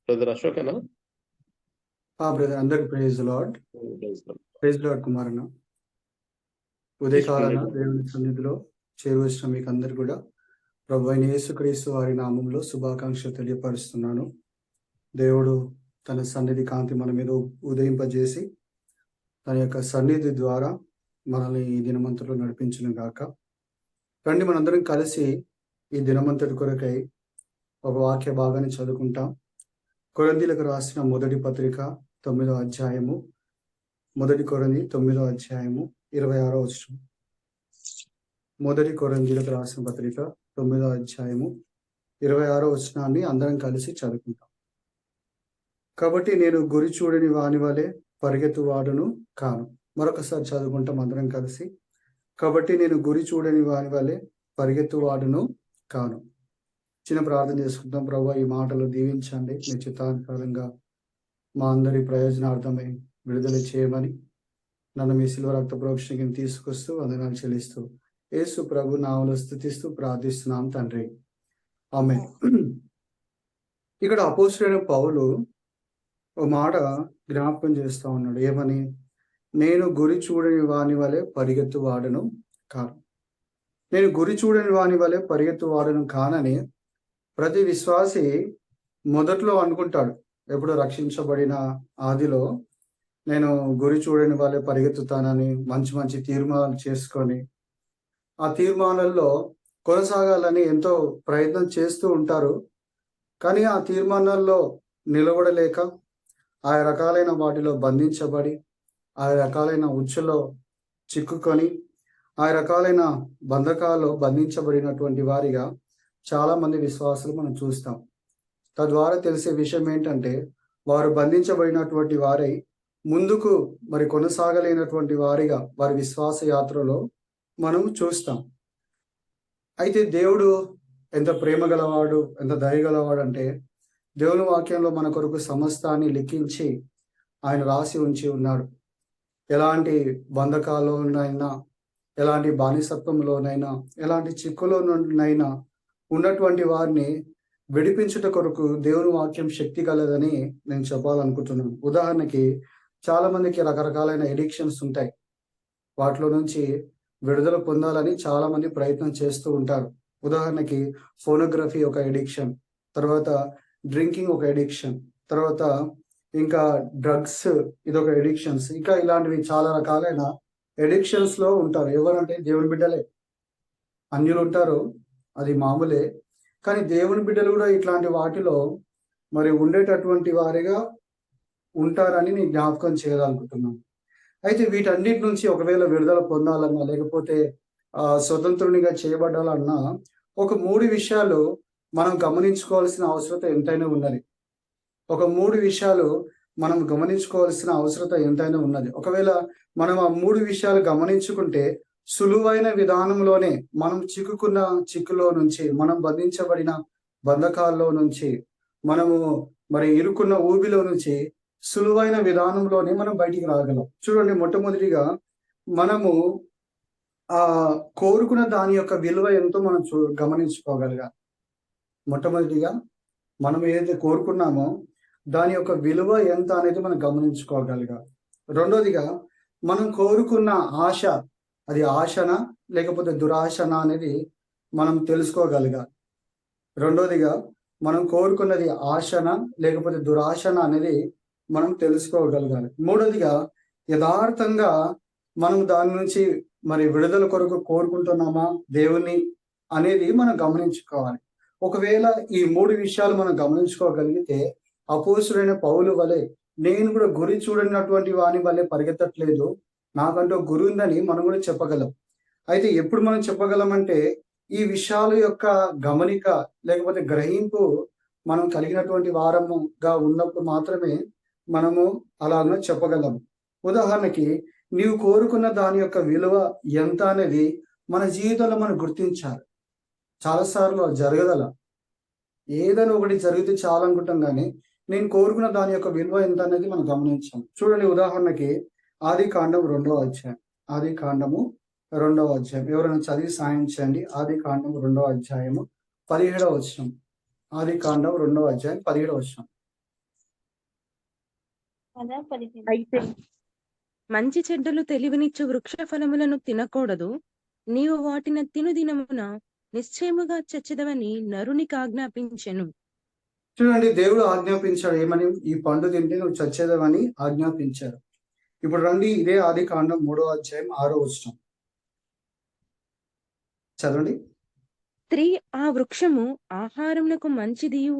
Brother అశోకేనా? Brother అందరికి praise lord. Praise lord కుమారన్న. ఉదయకాలన దేవుని సన్నిధిలో చేరువచ్చిన మీకు అందరు కూడా ప్రభు అయిన యేసుక్రీస్తు వారి నామంలో శుభాకాంక్షలు తెలియపరుస్తున్నాను. దేవుడు తన సన్నిధి కాంతి మన మీద ఉదయింపజేసి తన యొక్క సన్నిధి ద్వారా మనల్ని ఈ దినమంతలో నడిపించును గాక. రండి మనందరం కలిసి ఈ దినమంతటి కొరకై ఒక వాక్య భాగాన్ని చదువుకుంటాం. కొరింథీయులకు రాసిన మొదటి పత్రిక 9వ అధ్యాయము, మొదటి కొరింథీ 9వ అధ్యాయము 26వ వచనం. మొదటి కొరింథీయులకు రాసిన పత్రిక 9వ అధ్యాయము 26వ వచనాన్ని అందరం కలిసి చదువుకుంటాం. కాబట్టి నేను గురి చూడని వాని వలె పరిగెత్తువాడును కాను. మరొకసారి చదువుకుంటాం అందరం కలిసి. కాబట్టి నేను గురి చూడని వాని వలె పరిగెత్తువాడును కాను. చిన్న ప్రార్థన చేసుకుంటాం. ప్రభువా, ఈ మాటలు దీవించండి. మీ చిత్తానుసారంగా మా అందరి ప్రయోజనార్థమై విడుదల చేయమని నన్ను మీ శిలువ రక్త ప్రోక్షణకి తీసుకొస్తూ వందనాలు చెల్లిస్తూ యేసు ప్రభు నామములో స్తుతిస్తూ ప్రార్థిస్తున్నాం తండ్రి, ఆమేన్. ఇక్కడ అపోస్తలుడైన పౌలు ఒక మాట జ్ఞాపకం చేస్తా ఉన్నాడు. ఏమని? నేను గురి చూడని వాని వలె పరిగెత్తు వాడను కాను. నేను గురి చూడని వాని వలె పరిగెత్తు వాడను కానని ప్రతి విశ్వాసి మొదట్లో అనుకుంటాడు. ఎప్పుడు రక్షించబడిన ఆదిలో నేను గురి చూడని వాళ్ళే పరిగెత్తుతానని మంచి మంచి తీర్మానాలు చేసుకొని ఆ తీర్మానాల్లో కొనసాగాలని ఎంతో ప్రయత్నం చేస్తూ ఉంటారు. కానీ ఆ తీర్మానాల్లో నిలబడలేక ఆయా రకాలైన వాటిలో బంధించబడి ఆయా రకాలైన ఉచ్చులో చిక్కుకొని ఆయా రకాలైన బంధకాల్లో బంధించబడినటువంటి వారిగా చాలా మంది విశ్వాసులు మనం చూస్తాం. తద్వారా తెలిసే విషయం ఏంటంటే వారు బంధించబడినటువంటి వారై ముందుకు మరి కొనసాగలేనటువంటి వారిగా వారి విశ్వాస యాత్రలో మనం చూస్తాం. అయితే దేవుడు ఎంత ప్రేమ గలవాడు, ఎంత దయగలవాడు అంటే దేవుని వాక్యంలో మన కొరకు సమస్తాన్ని లిఖించి ఆయన రాసి ఉంచి ఉన్నాడు. ఎలాంటి బంధకాల్లోనైనా, ఎలాంటి బానిసత్వంలోనైనా, ఎలాంటి చిక్కులోనైనా ఉన్నటువంటి వారిని విడిపించుట కొరకు దేవుని వాక్యం శక్తి కలదని నేను చెప్పాలనుకుంటున్నాను. ఉదాహరణకి చాలా మందికి రకరకాలైన ఎడిక్షన్స్ ఉంటాయి. వాటిలో నుంచి విడుదల పొందాలని చాలా మంది ప్రయత్నం చేస్తూ ఉంటారు. ఉదాహరణకి ఫోనోగ్రఫీ ఒక ఎడిక్షన్, తర్వాత డ్రింకింగ్ ఒక ఎడిక్షన్, తర్వాత ఇంకా డ్రగ్స్ ఇదొక ఎడిక్షన్స్, ఇంకా ఇలాంటివి చాలా రకాలైన ఎడిక్షన్స్ లో ఉంటారు. ఎవరంటే దేవుని బిడ్డలే. అన్యులు ఉంటారు, అది మామూలే. కానీ దేవుని బిడ్డలు కూడా ఇట్లాంటి వాటిలో మరి ఉండేటటువంటి వారిగా ఉంటారని నేను జ్ఞాపకం చేయాలనుకుంటున్నాను. అయితే వీటన్నిటి నుంచి ఒకవేళ విడుదల పొందాలన్నా, లేకపోతే స్వతంత్రునిగా చేయబడాలన్నా ఒక 3 విషయాలు మనం గమనించుకోవాల్సిన అవసరత ఎంతైనా ఉన్నది. ఒక 3 విషయాలు మనం గమనించుకోవాల్సిన అవసరత ఎంతైనా ఉన్నది. ఒకవేళ మనం ఆ 3 విషయాలు గమనించుకుంటే సులువైన విధానంలోనే మనం చిక్కుకున్న చిక్కులో నుంచి, మనం బంధించబడిన బంధకాల్లో నుంచి, మనము మరి ఇరుకున్న ఊబిలో నుంచి సులువైన విధానంలోనే మనం బయటికి రాగలం. చూడండి, మొట్టమొదటిగా మనము కోరుకున్న దాని యొక్క విలువ ఎంతో మనం గమనించుకోగలగాలి. మొట్టమొదటిగా మనం ఏదైతే కోరుకున్నామో దాని యొక్క విలువ ఎంత అనేది మనం గమనించుకోగలగాలి. రెండోదిగా మనం కోరుకున్న ఆశ, అది ఆశనా లేకపోతే దురాశనా అనేది మనం తెలుసుకోగలగాలి. రెండోదిగా మనం కోరుకున్నది ఆశనా లేకపోతే దురాశనా అనేది మనం తెలుసుకోగలగాలి. మూడోదిగా యథార్థంగా మనం దాని నుంచి మరి విడుదల కొరకు కోరుకుంటున్నామా దేవుణ్ణి అనేది మనం గమనించుకోవాలి. ఒకవేళ ఈ 3 విషయాలు మనం గమనించుకోగలిగితే అపోస్తలుడైన పౌలు వలె నేను కూడా గురి చూడనటువంటి వాని వలె పరిగెత్తట్లేదు, నాకంటూ గురి ఉందని మనం కూడా చెప్పగలం. అయితే ఎప్పుడు మనం చెప్పగలం అంటే ఈ విషయాల యొక్క గమనిక లేకపోతే గ్రహింపు మనం కలిగినటువంటి వారముగా ఉన్నప్పుడు మాత్రమే మనము అలాగ చెప్పగలం. ఉదాహరణకి నీవు కోరుకున్న దాని యొక్క విలువ ఎంత అనేది మన జీవితంలో మనం గుర్తించాలి. చాలాసార్లు అది జరగదల. ఏదైనా ఒకటి జరిగితే చాలా అనుకుంటాం, కానీ నేను కోరుకున్న దాని యొక్క విలువ ఎంత అనేది మనం గమనించాం. చూడండి, ఉదాహరణకి ఆదికాండం 2వ అధ్యాయం, ఆదికాండము 2వ అధ్యాయం ఎవరైనా చదివి సాయం చేయండి. ఆదికాండం 2వ అధ్యాయము 17వ వచనం. ఆదికాండం 2వ అధ్యాయం 17వ వచనం. అయితే మంచి చెడ్డలు తెలివినిచ్చు వృక్ష ఫలములను తినకూడదు, నీవు వాటిని తిను దినమున నిశ్చయముగా చచ్చెదవని నరునికి ఆజ్ఞాపించెను. చూడండి, దేవుడు ఆజ్ఞాపించాడు ఏమని? ఈ పండు తింటే నువ్వు చచ్చేదవని ఆజ్ఞాపించాడు. ఇప్పుడు రండి, ఇదే ఆదికాండం 3వ అధ్యాయం 6వ వచనం చదవండి. స్త్రీ ఆ వృక్షము ఆహారమునకు మంచిదియు,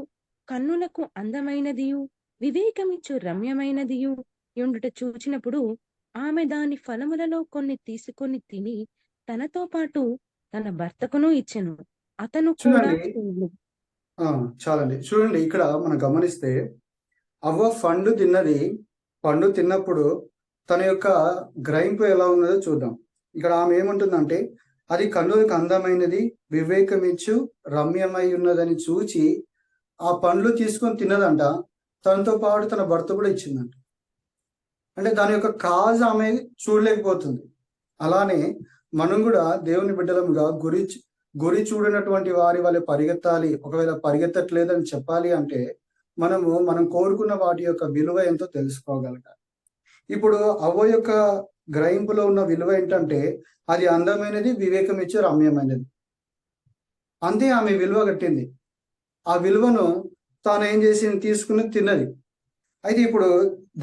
కన్నులకు అందమైనదియు, వివేకమిచ్చు రమ్యమైనదియు యుండుట చూచినప్పుడు ఆమె దాని ఫలములలో కొన్ని తీసుకొని తిని తనతో పాటు తన భర్తకును ఇచ్చెను. అతను కూడా చూడండి, చాలండి. చూడండి, ఇక్కడ మనం గమనిస్తే అవ్వ పండు తిన్నప్పుడు తన యొక్క గ్రహింపు ఎలా ఉన్నదో చూద్దాం. ఇక్కడ ఆమె ఏమంటుందంటే, అది కన్నులకు అందమైనది, వివేకమిచ్చు రమ్యమై ఉన్నదని చూచి ఆ పండ్లు తీసుకొని తిన్నదంట. తనతో పాటు తన భర్త కూడా ఇచ్చిందంట. అంటే దాని యొక్క కాజ్ ఆమె చూడలేకపోతుంది. అలానే మనం కూడా దేవుని బిడ్డలముగా గురి చూడనటువంటి వారి వల్ల పరిగెత్తాలి. ఒకవేళ పరిగెత్తట్లేదని చెప్పాలి అంటే మనం కోరుకున్న వాటి యొక్క విలువ ఎంతో తెలుసుకోగలగాలి. ఇప్పుడు అవ్వ యొక్క గ్రహింపులో ఉన్న విలువ ఏంటంటే, అది అందమైనది, వివేకం ఇచ్చే రమ్యమైనది. అంతే ఆమె విలువ కట్టింది. ఆ విలువను తాను ఏం చేసింది? తీసుకుని తిన్నది. అయితే ఇప్పుడు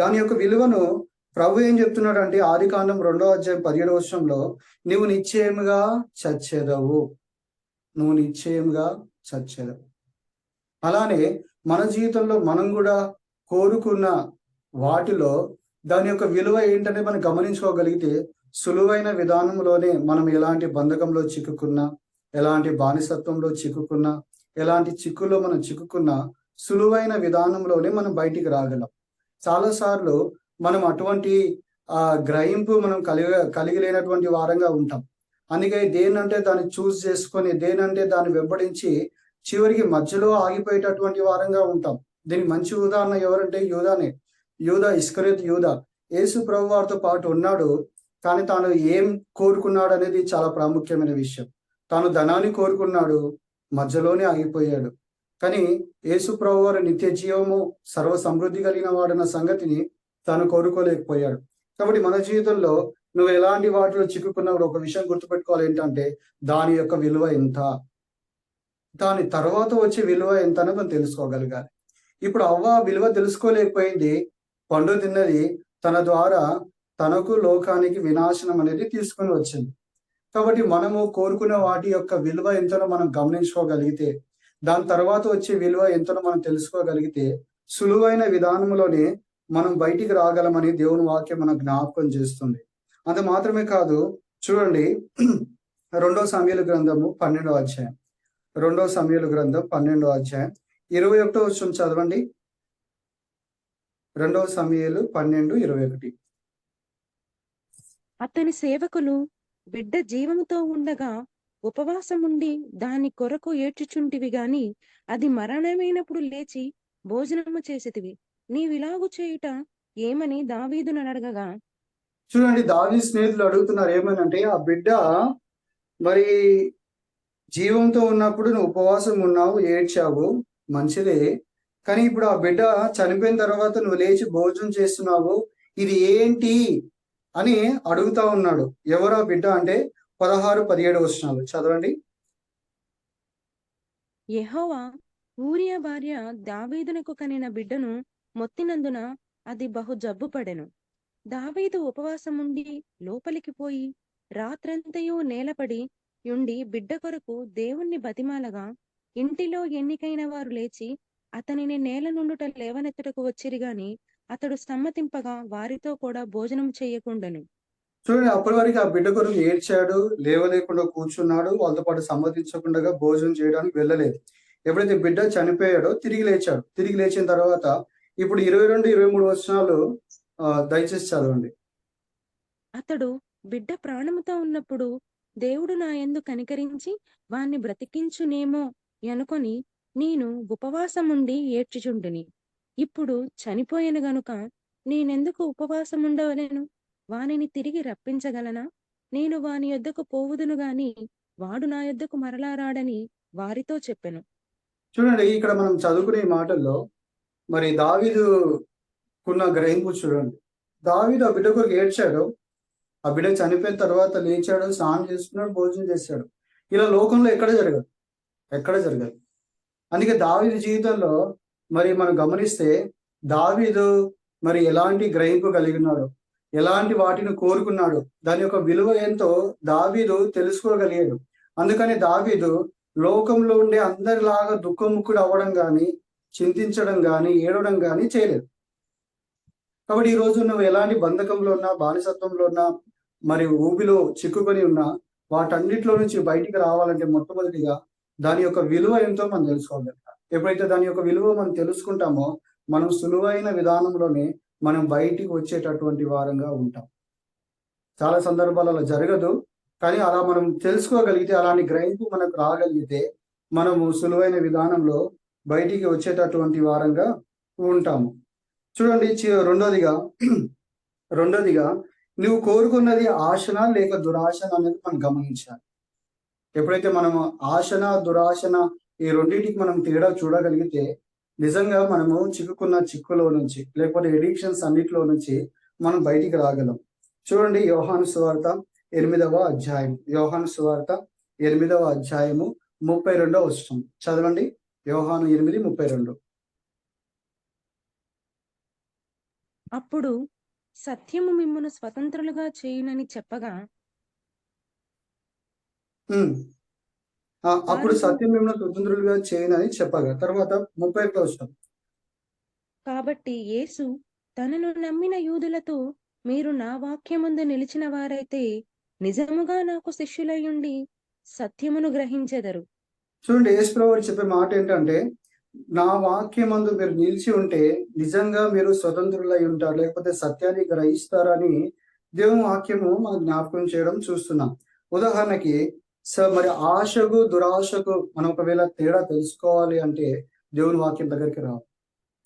దాని యొక్క విలువను ప్రభు ఏం చెప్తున్నాడు అంటే, ఆదికాండం 2వ అధ్యాయం 17వ వచనంలో, నువ్వు నిశ్చయముగా చచ్చెదవు, నువ్వు నిశ్చయముగా చచ్చెదవు. అలానే మన జీవితంలో మనం కూడా కోరుకున్న వాటిలో దాని యొక్క విలువ ఏంటనే మనం గమనించుకోగలిగితే, సులువైన విధానంలోనే మనం ఎలాంటి బంధకంలో చిక్కుకున్నా, ఎలాంటి బానిసత్వంలో చిక్కుకున్నా, ఎలాంటి చిక్కులో మనం చిక్కుకున్నా సులువైన విధానంలోనే మనం బయటికి రాగలం. చాలాసార్లు మనం అటువంటి గ్రహింపు మనం కలిగి లేనటువంటి వారంగా ఉంటాం. అందుకే దేనంటే దాన్ని చూస్ చేసుకొని, దేనంటే దాన్ని వెంబడించి చివరికి మధ్యలో ఆగిపోయేటటువంటి వారంగా ఉంటాం. దీనికి మంచి ఉదాహరణ ఎవరంటే యూదా, ఇస్కరియోతు యూదా. యేసు ప్రభు వారితో పాటు ఉన్నాడు, కానీ తాను ఏం కోరుకున్నాడు అనేది చాలా ప్రాముఖ్యమైన విషయం. తాను ధనాన్ని కోరుకున్నాడు, మధ్యలోనే ఆగిపోయాడు. కానీ యేసు ప్రభు వారు నిత్య జీవము, సర్వ సమృద్ధి కలిగిన వాడన్న సంగతిని తాను కోరుకోలేకపోయాడు. కాబట్టి మన జీవితంలో నువ్వు ఎలాంటి వాటిలో చిక్కుకున్నప్పుడు ఒక విషయం గుర్తుపెట్టుకోవాలి, ఏంటంటే దాని యొక్క విలువ ఎంత, దాని తర్వాత వచ్చే విలువ ఎంత అనేది మనం తెలుసుకోగలగాలి. ఇప్పుడు అవ్వ విలువ తెలుసుకోలేకపోయింది, పండు తిన్నది, తన ద్వారా తనకు లోకానికి వినాశనం అనేది తీసుకొని వచ్చింది. కాబట్టి మనము కోరుకునే వాటి యొక్క విలువ ఎంతనో మనం గమనించుకోగలిగితే, దాని తర్వాత వచ్చే విలువ ఎంతనో మనం తెలుసుకోగలిగితే, సులువైన విధానంలోనే మనం బయటికి రాగలమని దేవుని వాక్యం మనకు జ్ఞాపకం చేస్తుంది. అంత మాత్రమే కాదు, చూడండి 2వ సమూయేలు గ్రంథము 12వ అధ్యాయం 2వ సమూయేలు గ్రంథం 12వ అధ్యాయం 21వ వచనం చదవండి. 2వ సమూయేలు 12:21. అతని సేవకులు బిడ్డ జీవముతో ఉండగా ఉపవాసముండి దాని కొరకు ఏడ్చుచుంటివి గాని అది మరణమైనప్పుడు లేచి భోజనము చేసేటివి, నీవిలాగు చేయుట ఏమని దావీదును అడగగా, చూడండి, దావీదు స్నేహితులు అడుగుతున్నారు ఏమనంటే, ఆ బిడ్డ మరి జీవంతో ఉన్నప్పుడు నువ్వు ఉపవాసం ఉన్నావు, ఏడ్చావు, మంచిదే. కానీ ఇప్పుడు ఆ బిడ్డ చనిపోయిన తర్వాత నువ్వు లేచి భోజనం చేస్తున్నావు, ఇది ఏంటి అని అడుగుతా ఉన్నాడు. ఎవరు ఆ బిడ్డ అంటే 16-17 వచనాలు చదవండి. యెహోవా ఊరియా భార్య దావీదునకు కనిన బిడ్డను మొత్తినందున అది బహు జబ్బుపడెను. దావీదు ఉపవాసముండి లోపలికి పోయి రాత్రంతయు నేలపడి యుండి బిడ్డ కొరకు దేవుణ్ణి బతిమాలగా, ఇంటిలో ఎన్నికైన వారు లేచి అతనిని నేల నుండుట లేవనెత్తుటకు వచ్చిరి గాని అతడు సమ్మతింపగా వారితో కూడా భోజనం చేయకుండెను. చూడండి, అప్పటి వరకు ఆ బిడ్డ కొరకు ఏడ్చాడు, లేవలేకుండా కూర్చున్నాడు, వాళ్ళతో పాటు సమ్మతించకుండా భోజనం చేయడానికి వెళ్ళలేదు. ఎప్పుడైతే బిడ్డ చనిపోయాడో తిరిగి లేచాడు. తిరిగి లేచిన తర్వాత ఇప్పుడు 22-23 వచనాలు దయచేసి చదవండి. అతడు బిడ్డ ప్రాణముతో ఉన్నప్పుడు దేవుడు నా యందు కనికరించి వాణ్ణి బ్రతికించునేమో అనుకొని నేను ఉపవాసముండి ఏడ్చుచుంటిని. ఇప్పుడు చనిపోయెను గనుక నేనెందుకు ఉపవాసముండవలెను? వానిని తిరిగి రప్పించగలనా? నేను వాని యొద్దకు పోవుదును గాని వాడు నా యొద్దకు మరలా రాడని వారితో చెప్పెను. చూడండి, ఇక్కడ మనం చదువుకునే మాటల్లో మరి దావీదు గ్రహింపు చూడండి. దావీదు ఆ బిడ్డ కొరకు ఏడ్చాడు. ఆ బిడ్డ చనిపోయిన తర్వాత లేచాడు, స్నానం చేసుకున్నాడు, భోజనం చేశాడు. ఇలా లోకంలో ఎక్కడ జరగదు. అందుకే దావీదు జీవితంలో మరి మనం గమనిస్తే దావీదు మరి ఎలాంటి గ్రహింపు కలిగి ఉన్నాడు, ఎలాంటి వాటిని కోరుకున్నాడు, దాని యొక్క విలువ ఏంటో దావీదు తెలుసుకోగలిగాడు. అందుకని దావీదు లోకంలో ఉండే అందరిలాగా దుఃఖముఖుడు అవ్వడం కానీ, చింతించడం కానీ, ఏడవడం కానీ చేయలేదు. కాబట్టి ఈ రోజు నువ్వు ఎలాంటి బంధకంలో ఉన్నా, బానిసత్వంలో ఉన్నా, మరి ఊబిలో చిక్కుకొని ఉన్నా, వాటన్నిటిలో నుంచి బయటికి రావాలంటే మొట్టమొదటిగా దాని యొక్క విలువ ఏంటో మనం తెలుసుకోవాలి. ఎప్పుడైతే దాని యొక్క విలువ మనం తెలుసుకుంటామో, మనం సులువైన విధానంలోనే మనం బయటికి వచ్చేటటువంటి వారంగా ఉంటాం. చాలా సందర్భాలు అలా జరగదు, కానీ అలా మనం తెలుసుకోగలిగితే, అలాంటి గ్రహింపు మనకు రాగలిగితే, మనము సులువైన విధానంలో బయటికి వచ్చేటటువంటి వారంగా ఉంటాము. చూడండి, రెండోదిగా నువ్వు కోరుకున్నది ఆశన లేక దురాశన అనేది మనం గమనించాలి. ఎప్పుడైతే మనము ఆశన, దురాశన ఈ రెండింటికి మనం తేడా చూడగలిగితే, నిజంగా మనము చిక్కుకున్న చిక్కులో నుంచి, లేకపోతే ఎడిక్షన్స్ అన్నిటిలో నుంచి మనం బయటికి రాగలం. చూడండి, యోహాను సువార్త 8వ అధ్యాయం, 32వ వచనం చదవండి. యోహాను 8:32. అప్పుడు సత్యము మిమ్మును స్వతంత్రులుగా చేయునని చెప్పగా, అప్పుడు సత్యం మిమ్మల్ని స్వతంత్రులుగా చేయనని చెప్పగా, తర్వాత 31వ వచనం. కాబట్టి యేసు తనను నమ్మిన యూదులతో, మీరు నా వాక్యమందు నిలిచిన వారైతే నిజముగా నాకు శిష్యులయ్యుండి సత్యమును గ్రహించెదరు. చూడండి, యేసు ప్రభువు చెప్పే మాట ఏంటంటే, నా వాక్యమందు మీరు నిలిచి ఉంటే నిజంగా మీరు స్వతంత్రులై ఉంటారు, లేకపోతే సత్యాన్ని గ్రహిస్తారని దేవుని వాక్యము మనం జ్ఞాపకం చేయడం చూస్తున్నాం. ఉదాహరణకి మరి ఆశకు దురాశకు మనం ఒకవేళ తేడా తెలుసుకోవాలి అంటే దేవుని వాక్యం దగ్గరికి రావాలి.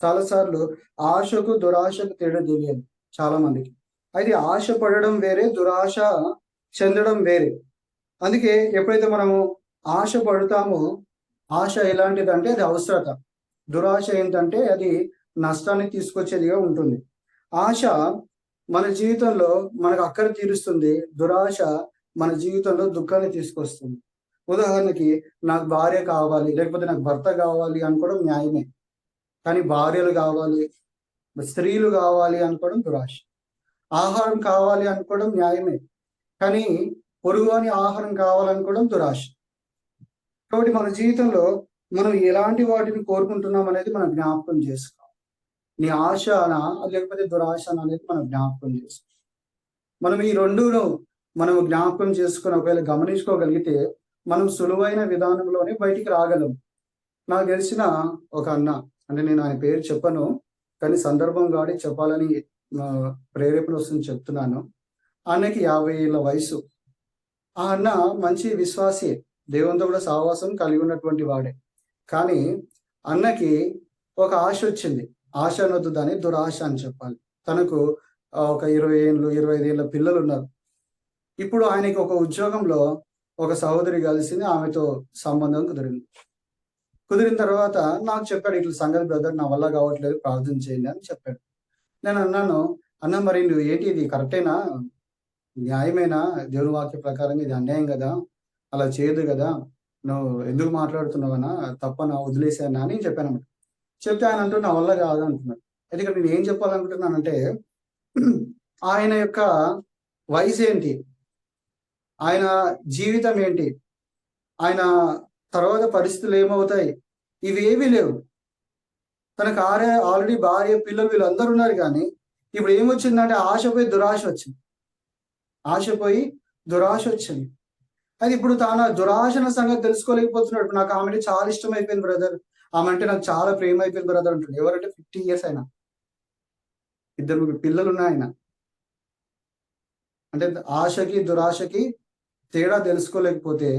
చాలాసార్లు ఆశకు దురాశకు తేడా తెలియదు చాలా మందికి. అయితే ఆశ పడడం వేరే, దురాశ చెందడం వేరే. అందుకే ఎప్పుడైతే మనము ఆశ పడతామో, ఆశ ఎలాంటిదంటే అది అవసరత. దురాశ ఏంటంటే అది నష్టాన్ని తీసుకొచ్చేదిగా ఉంటుంది. ఆశ మన జీవితంలో మనకు అక్కర తీరుస్తుంది, దురాశ మన జీవితంలో దుఃఖాన్ని తీసుకొస్తుంది. ఉదాహరణకి, నాకు భార్య కావాలి, లేకపోతే నాకు భర్త కావాలి అనుకోవడం న్యాయమే. కానీ భార్యలు కావాలి, స్త్రీలు కావాలి అనుకోవడం దురాశ. ఆహారం కావాలి అనుకోవడం న్యాయమే, కానీ పొరుగువాని ఆహారం కావాలనుకోవడం దురాశ. కాబట్టి మన జీవితంలో మనం ఎలాంటి వాటిని కోరుకుంటున్నాం అనేది మనం జ్ఞాపకం చేసుకోవాలి. నీ ఆశనా లేకపోతే దురాశన అనేది మనం జ్ఞాపకం చేసుకోవాలి. మనం ఈ రెండును మనము జ్ఞాపకం చేసుకుని ఒకవేళ గమనించుకోగలిగితే మనం సులువైన విధానంలోనే బయటికి రాగలం. నాకు తెలిసిన ఒక అన్న, అంటే నేను ఆయన పేరు చెప్పను, కానీ సందర్భం కాడి చెప్పాలని ప్రేరేపణ వస్తుంది చెప్తున్నాను. అన్నకి 50 ఏళ్ళ వయసు. ఆ అన్న మంచి విశ్వాసి, దేవునితో కూడా సహవాసం కలిగి ఉన్నటువంటి వాడే. కానీ అన్నకి ఒక ఆశ వచ్చింది. ఆశ అనొద్దు, దాన్ని దురాశ అని చెప్పాలి. తనకు ఒక 20 ఏళ్ళు 25 ఏళ్ళ పిల్లలు ఉన్నారు. ఇప్పుడు ఆయనకి ఒక ఉద్యోగంలో ఒక సహోదరి కలిసింది, ఆమెతో సంబంధం కుదిరిన తర్వాత నాకు చెప్పాడు, ఇట్లా సంగతి బ్రదర్, నా వల్ల కావట్లేదు, ప్రార్థన చేయండి అని చెప్పాడు. నేను అన్నాను, అన్న మరి నువ్వు ఏంటి, ఇది కరెక్టేనా, న్యాయమేనా, దేవుని వాక్య ప్రకారంగా ఇది అన్యాయం కదా, అలా చేయదు కదా, నువ్వు ఎందుకు మాట్లాడుతున్నావనా, తప్పనా, వదిలేసానా అని చెప్పాను అన్నమాట. చెప్తే ఆయన అంటూ నా వల్ల కాదు అంటున్నాడు. ఎందుకంటే నేను ఏం చెప్పాలనుకుంటున్నానంటే, ఆయన యొక్క వయసు ఏంటి, ఆయన జీవితం ఏంటి, ఆయన తర్వాత పరిస్థితులు ఏమవుతాయి, ఇవేమీ లేవు. తనకు ఆల్రెడీ భార్య, పిల్లలు వీళ్ళందరూ ఉన్నారు. కానీ ఇప్పుడు ఏమొచ్చిందంటే ఆశపోయి దురాశ వచ్చింది. అది ఇప్పుడు తన దురాశన సంగతి తెలుసుకోలేకపోతున్నాడు. నాకు ఆమె చాలా ఇష్టం అయిపోయింది బ్రదర్, ఆమె అంటే నాకు చాలా ప్రేమ అయిపోయింది బ్రదర్ అంటాడు. ఎవరంటే 50 years అయినా, 2 పిల్లలు ఉన్నాయి ఆయన. అంటే ఆశకి దురాశకి తేడా తెలుసుకోలేకపోతే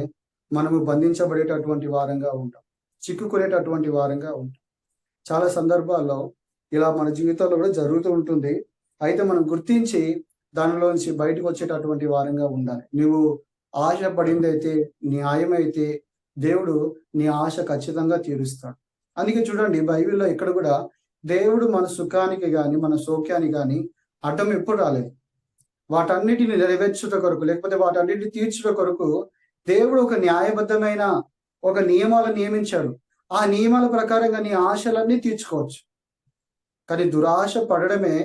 మనము బంధించబడేటటువంటి వారంగా ఉంటాం, చిక్కుకునేటటువంటి వారంగా ఉంటాం. చాలా సందర్భాల్లో ఇలా మన జీవితంలో కూడా జరుగుతూ ఉంటుంది. అయితే మనం గుర్తించి దానిలోంచి బయటకు వచ్చేటటువంటి వారంగా ఉండాలి. నువ్వు ఆశ పడిందైతే, న్యాయమైతే దేవుడు నీ ఆశ ఖచ్చితంగా తీరుస్తాడు. అందుకే చూడండి, బైబిల్లో ఇక్కడ కూడా దేవుడు మన సుఖానికి గాని మన సౌఖ్యానికి గాని అడ్డం ఎప్పుడు రాలేదు. వాటన్నిటిని నెరవేర్చుట కొరకు, లేకపోతే వాటన్నిటిని తీర్చుట కొరకు దేవుడు ఒక న్యాయబద్ధమైన ఒక నియమాలు నియమించాడు. ఆ నియమాల ప్రకారంగా నీ ఆశలన్నీ తీర్చుకోవచ్చు. కానీ దురాశ పడడమే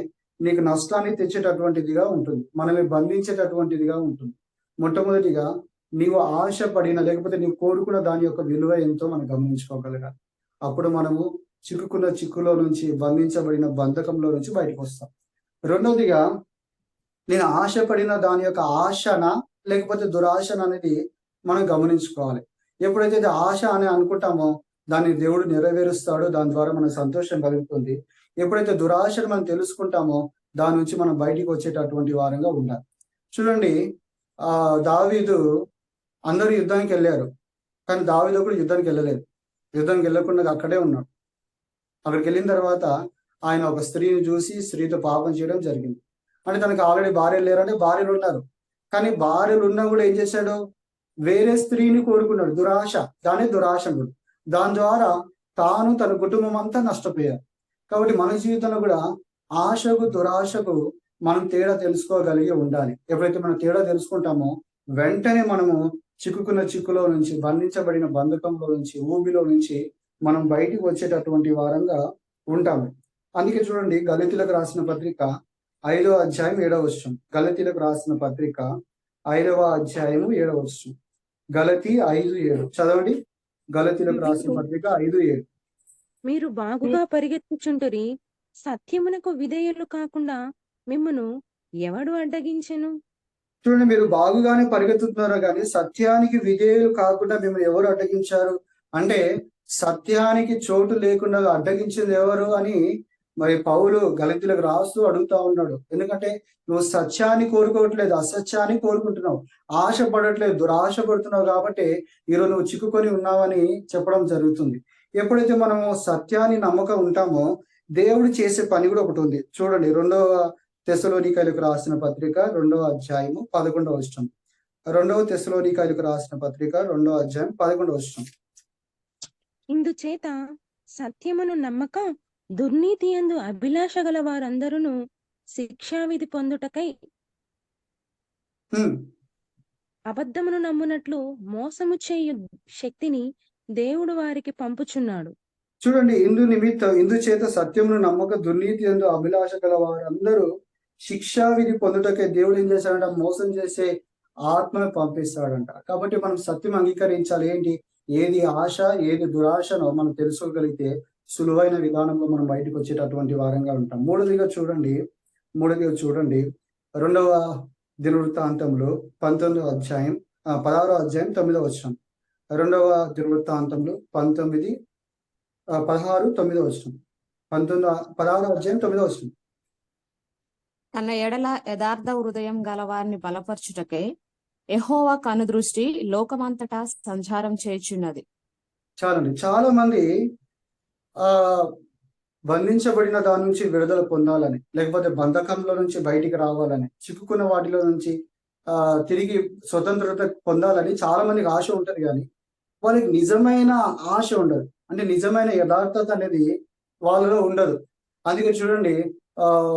నీకు నష్టాన్ని తెచ్చేటటువంటిదిగా ఉంటుంది, మనల్ని బంధించేటటువంటిదిగా ఉంటుంది. మొట్టమొదటిగా నీవు ఆశ పడిన, లేకపోతే నీవు కోరుకున్న దాని యొక్క విలువ ఎంతో మనం గమనించుకోగలగాలి. అప్పుడు మనము చిక్కుకున్న చిక్కులో నుంచి, బంధించబడిన బంధకంలో నుంచి బయటకు వస్తాం. రెండవదిగా, నేను ఆశపడిన దాని యొక్క ఆశన లేకపోతే దురాశన అనేది మనం గమనించుకోవాలి. ఎప్పుడైతే ఇది ఆశ అని అనుకుంటామో దాన్ని దేవుడు నెరవేరుస్తాడు, దాని ద్వారా మనకు సంతోషం కలుగుతుంది. ఎప్పుడైతే దురాశను మనం తెలుసుకుంటామో దాని నుంచి మనం బయటికి వచ్చేటటువంటి వారంగా ఉండాలి. చూడండి, దావీదు, అందరూ యుద్ధానికి వెళ్ళారు, కానీ దావీదు కూడా యుద్ధానికి వెళ్ళలేదు. యుద్ధానికి వెళ్ళకుండా అక్కడే ఉన్నాడు. అక్కడికి వెళ్ళిన తర్వాత ఆయన ఒక స్త్రీని చూసి స్త్రీతో పాపం చేయడం జరిగింది. అంటే తనకు ఆల్రెడీ భార్యలు లేరంటే భార్యలు ఉన్నారు, కానీ భార్యలు ఉన్నా కూడా ఏం చేశాడు? వేరే స్త్రీని కోరుకున్నాడు. దురాశ, దాని దురాశ. దాని ద్వారా తాను తన కుటుంబం అంతా నష్టపోయారు. కాబట్టి మన జీవితంలో కూడా ఆశకు దురాశకు మనం తేడా తెలుసుకోగలిగి ఉండాలి. ఎప్పుడైతే మనం తేడా తెలుసుకుంటామో వెంటనే మనము చిక్కుకున్న చిక్కులో నుంచి, బంధించబడిన బంధకంలో నుంచి, ఊబిలో నుంచి మనం బయటికి వచ్చేటటువంటి వారంగా ఉంటాము. అందుకే చూడండి, గళితీయులకు రాసిన పత్రిక 5వ అధ్యాయం 7వ వచనం. గళితీయులకు రాసిన పత్రిక 5వ అధ్యాయము 7వ వచనం. గలతీ 5:7 చదవండి. గలతీయులకు రాసిన పత్రిక 5:7. మీరు బాగుగా పరిగెత్తుచుంటురి, సత్యమునకు విధేయులు కాకుండా మిమ్మును ఎవడు అడ్డగించెను? చూడండి, మీరు బాగుగానే పరిగెత్తుతున్నారు, కానీ సత్యానికి విధేయులు కాకుండా మిమ్మల్ని ఎవరు అడ్డగించారు అంటే, సత్యానికి చోటు లేకుండా అడ్డగించింది ఎవరు అని మరి పౌలు గలతీయులకు రాస్తూ అడుగుతా ఉన్నాడు. ఎందుకంటే నువ్వు సత్యాన్ని కోరుకోవట్లేదు, అసత్యాన్ని కోరుకుంటున్నావు. ఆశ పడట్లేదు, దురాశ పడుతున్నావు. కాబట్టి ఈరోజు నువ్వు చిక్కుకొని ఉన్నావని చెప్పడం జరుగుతుంది. ఎప్పుడైతే మనము సత్యాన్ని నమ్మకం ఉంటామో దేవుడు చేసే పని కూడా ఒకటి ఉంది. చూడండి, 2వ తెస్సలోనికైలకు రాసిన పత్రిక 2వ అధ్యాయము 11వ వచనం. 2వ తెస్సలోనికైలకు రాసిన పత్రిక 2వ అధ్యాయం 11వ వచనం. ఇందుచేత సత్యమును నమ్మక దుర్నీతి యందు అభిలాష గల వారందరూ శిక్షావిధి పొందుటకై అబద్ధమును నమ్మునట్లు మోసము చేయు శక్తిని దేవుడు వారికి పంపుచున్నాడు. చూడండి, ఇందుచేత సత్యమును నమ్మక దుర్నీతి యందు అభిలాష గల వారందరూ శిక్షావిధి పొందుటకై దేవుడు ఏం చేశాడంట? మోసం చేసే ఆత్మను పంపిస్తాడంట. కాబట్టి మనం సత్యం అంగీకరించాలి. ఏంటి, ఏది ఆశ, ఏది దురాశనో మనం తెలుసుకోగలిగితే సులువైన విధానంలో మనం బయటకు వచ్చేటటువంటి వారంగా ఉంటాం. మూడవదిగా చూడండి 2వ దినవృత్తాంతంలో 16వ అధ్యాయం 9వ వచనం. 2వ దినవృత్తాంతంలో 16 9వ వచనం. 16వ అధ్యాయం 9వ వచనం. తన ఎడల యథార్థ హృదయం గల వారిని బలపరచుటకై యెహోవా కనుదృష్టి లోకమంతటా సంచారం చేయుచున్నది. చాలండి, చాలా మంది బంధించబడిన దాని నుంచి విడుదల పొందాలని, లేకపోతే బంధకంలో నుంచి బయటికి రావాలని, చిక్కుకున్న వాటిలో నుంచి తిరిగి స్వతంత్రత పొందాలని చాలా మందికి ఆశ ఉంటది, కానీ వాళ్ళకి నిజమైన ఆశ ఉండదు. అంటే నిజమైన యథార్థత అనేది వాళ్ళలో ఉండదు. అందుకే చూడండి,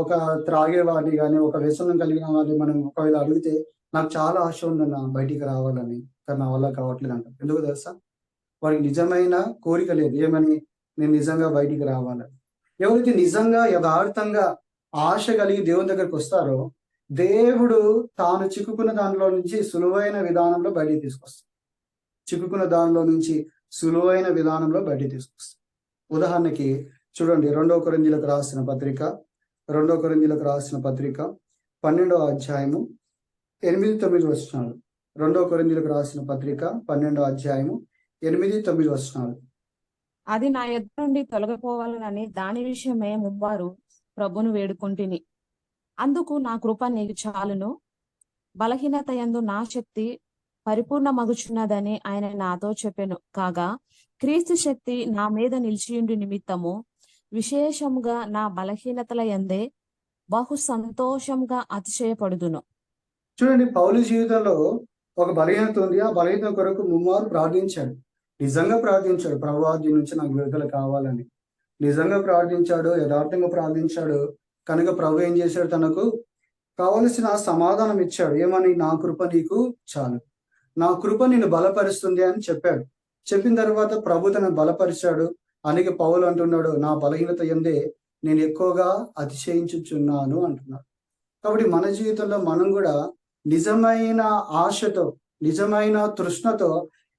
ఒక త్రాగే వాడిని కానీ, ఒక వ్యసనం కలిగిన వాడిని మనం ఒకవేళ అడిగితే, నాకు చాలా ఆశ ఉందన్న బయటికి రావాలని, కానీ నా వల్ల కావట్లేదు అంట. ఎందుకు తెలుసా? వాడికి నిజమైన కోరిక లేదు. ఏమని? నేను నిజంగా బయటికి రావాలని. ఎవరైతే నిజంగా యథార్థంగా ఆశ కలిగి దేవుని దగ్గరికి వస్తారో దేవుడు తాను చిక్కుకున్న దానిలో నుంచి సులువైన విధానంలో బయటికి తీసుకొస్తాడు. చిక్కుకున్న దానిలో నుంచి సులువైన విధానంలో బయటికి తీసుకొస్తాడు. ఉదాహరణకి చూడండి, 2వ కొరింథీయులకు రాసిన పత్రిక 12వ అధ్యాయము 8-9 వచనాలు. 2వ కొరింథీయులకు రాసిన పత్రిక 12వ అధ్యాయము 8-9 వచనాలు. అది నా యొద్ద నుండి తొలగిపోవాలని దాని విషయమే ముమ్మారు ప్రభును వేడుకొంటిని. అందుకు నా కృప నీకు చాలును, బలహీనత యందు నా శక్తి పరిపూర్ణమగుచున్నదని ఆయన నాతో చెప్పెను. కాగా క్రీస్తు శక్తి నా మీద నిలిచియుండి నిమిత్తము విశేషముగా నా బలహీనతల యందే బహు సంతోషంగా అతిశయపడుదును. చూడండి, పౌలు జీవితంలో ఒక బలహీనత ఉంది. ఆ బలహీనత కొరకు ముమ్మారు ప్రార్థించాడు. నిజంగా ప్రార్థించాడు, ప్రభువా దీని నుంచి నాకు విడుదల కావాలని. నిజంగా ప్రార్థించాడు, యథార్థంగా ప్రార్థించాడు కనుక ప్రభు ఏం చేశాడు, తనకు కావలసిన సమాధానం ఇచ్చాడు. ఏమని? నా కృప నీకు చాలు, నా కృప నిన్ను బలపరుస్తుంది అని చెప్పాడు. చెప్పిన తర్వాత ప్రభు తనను బలపరిచాడు. అందుకే పౌలు అంటున్నాడు, నా బలహీనత యందే నేను ఎక్కువగా అతిశయించుచున్నాను అంటున్నాడు. కాబట్టి మన జీవితంలో మనం కూడా నిజమైన ఆశతో, నిజమైన తృష్ణతో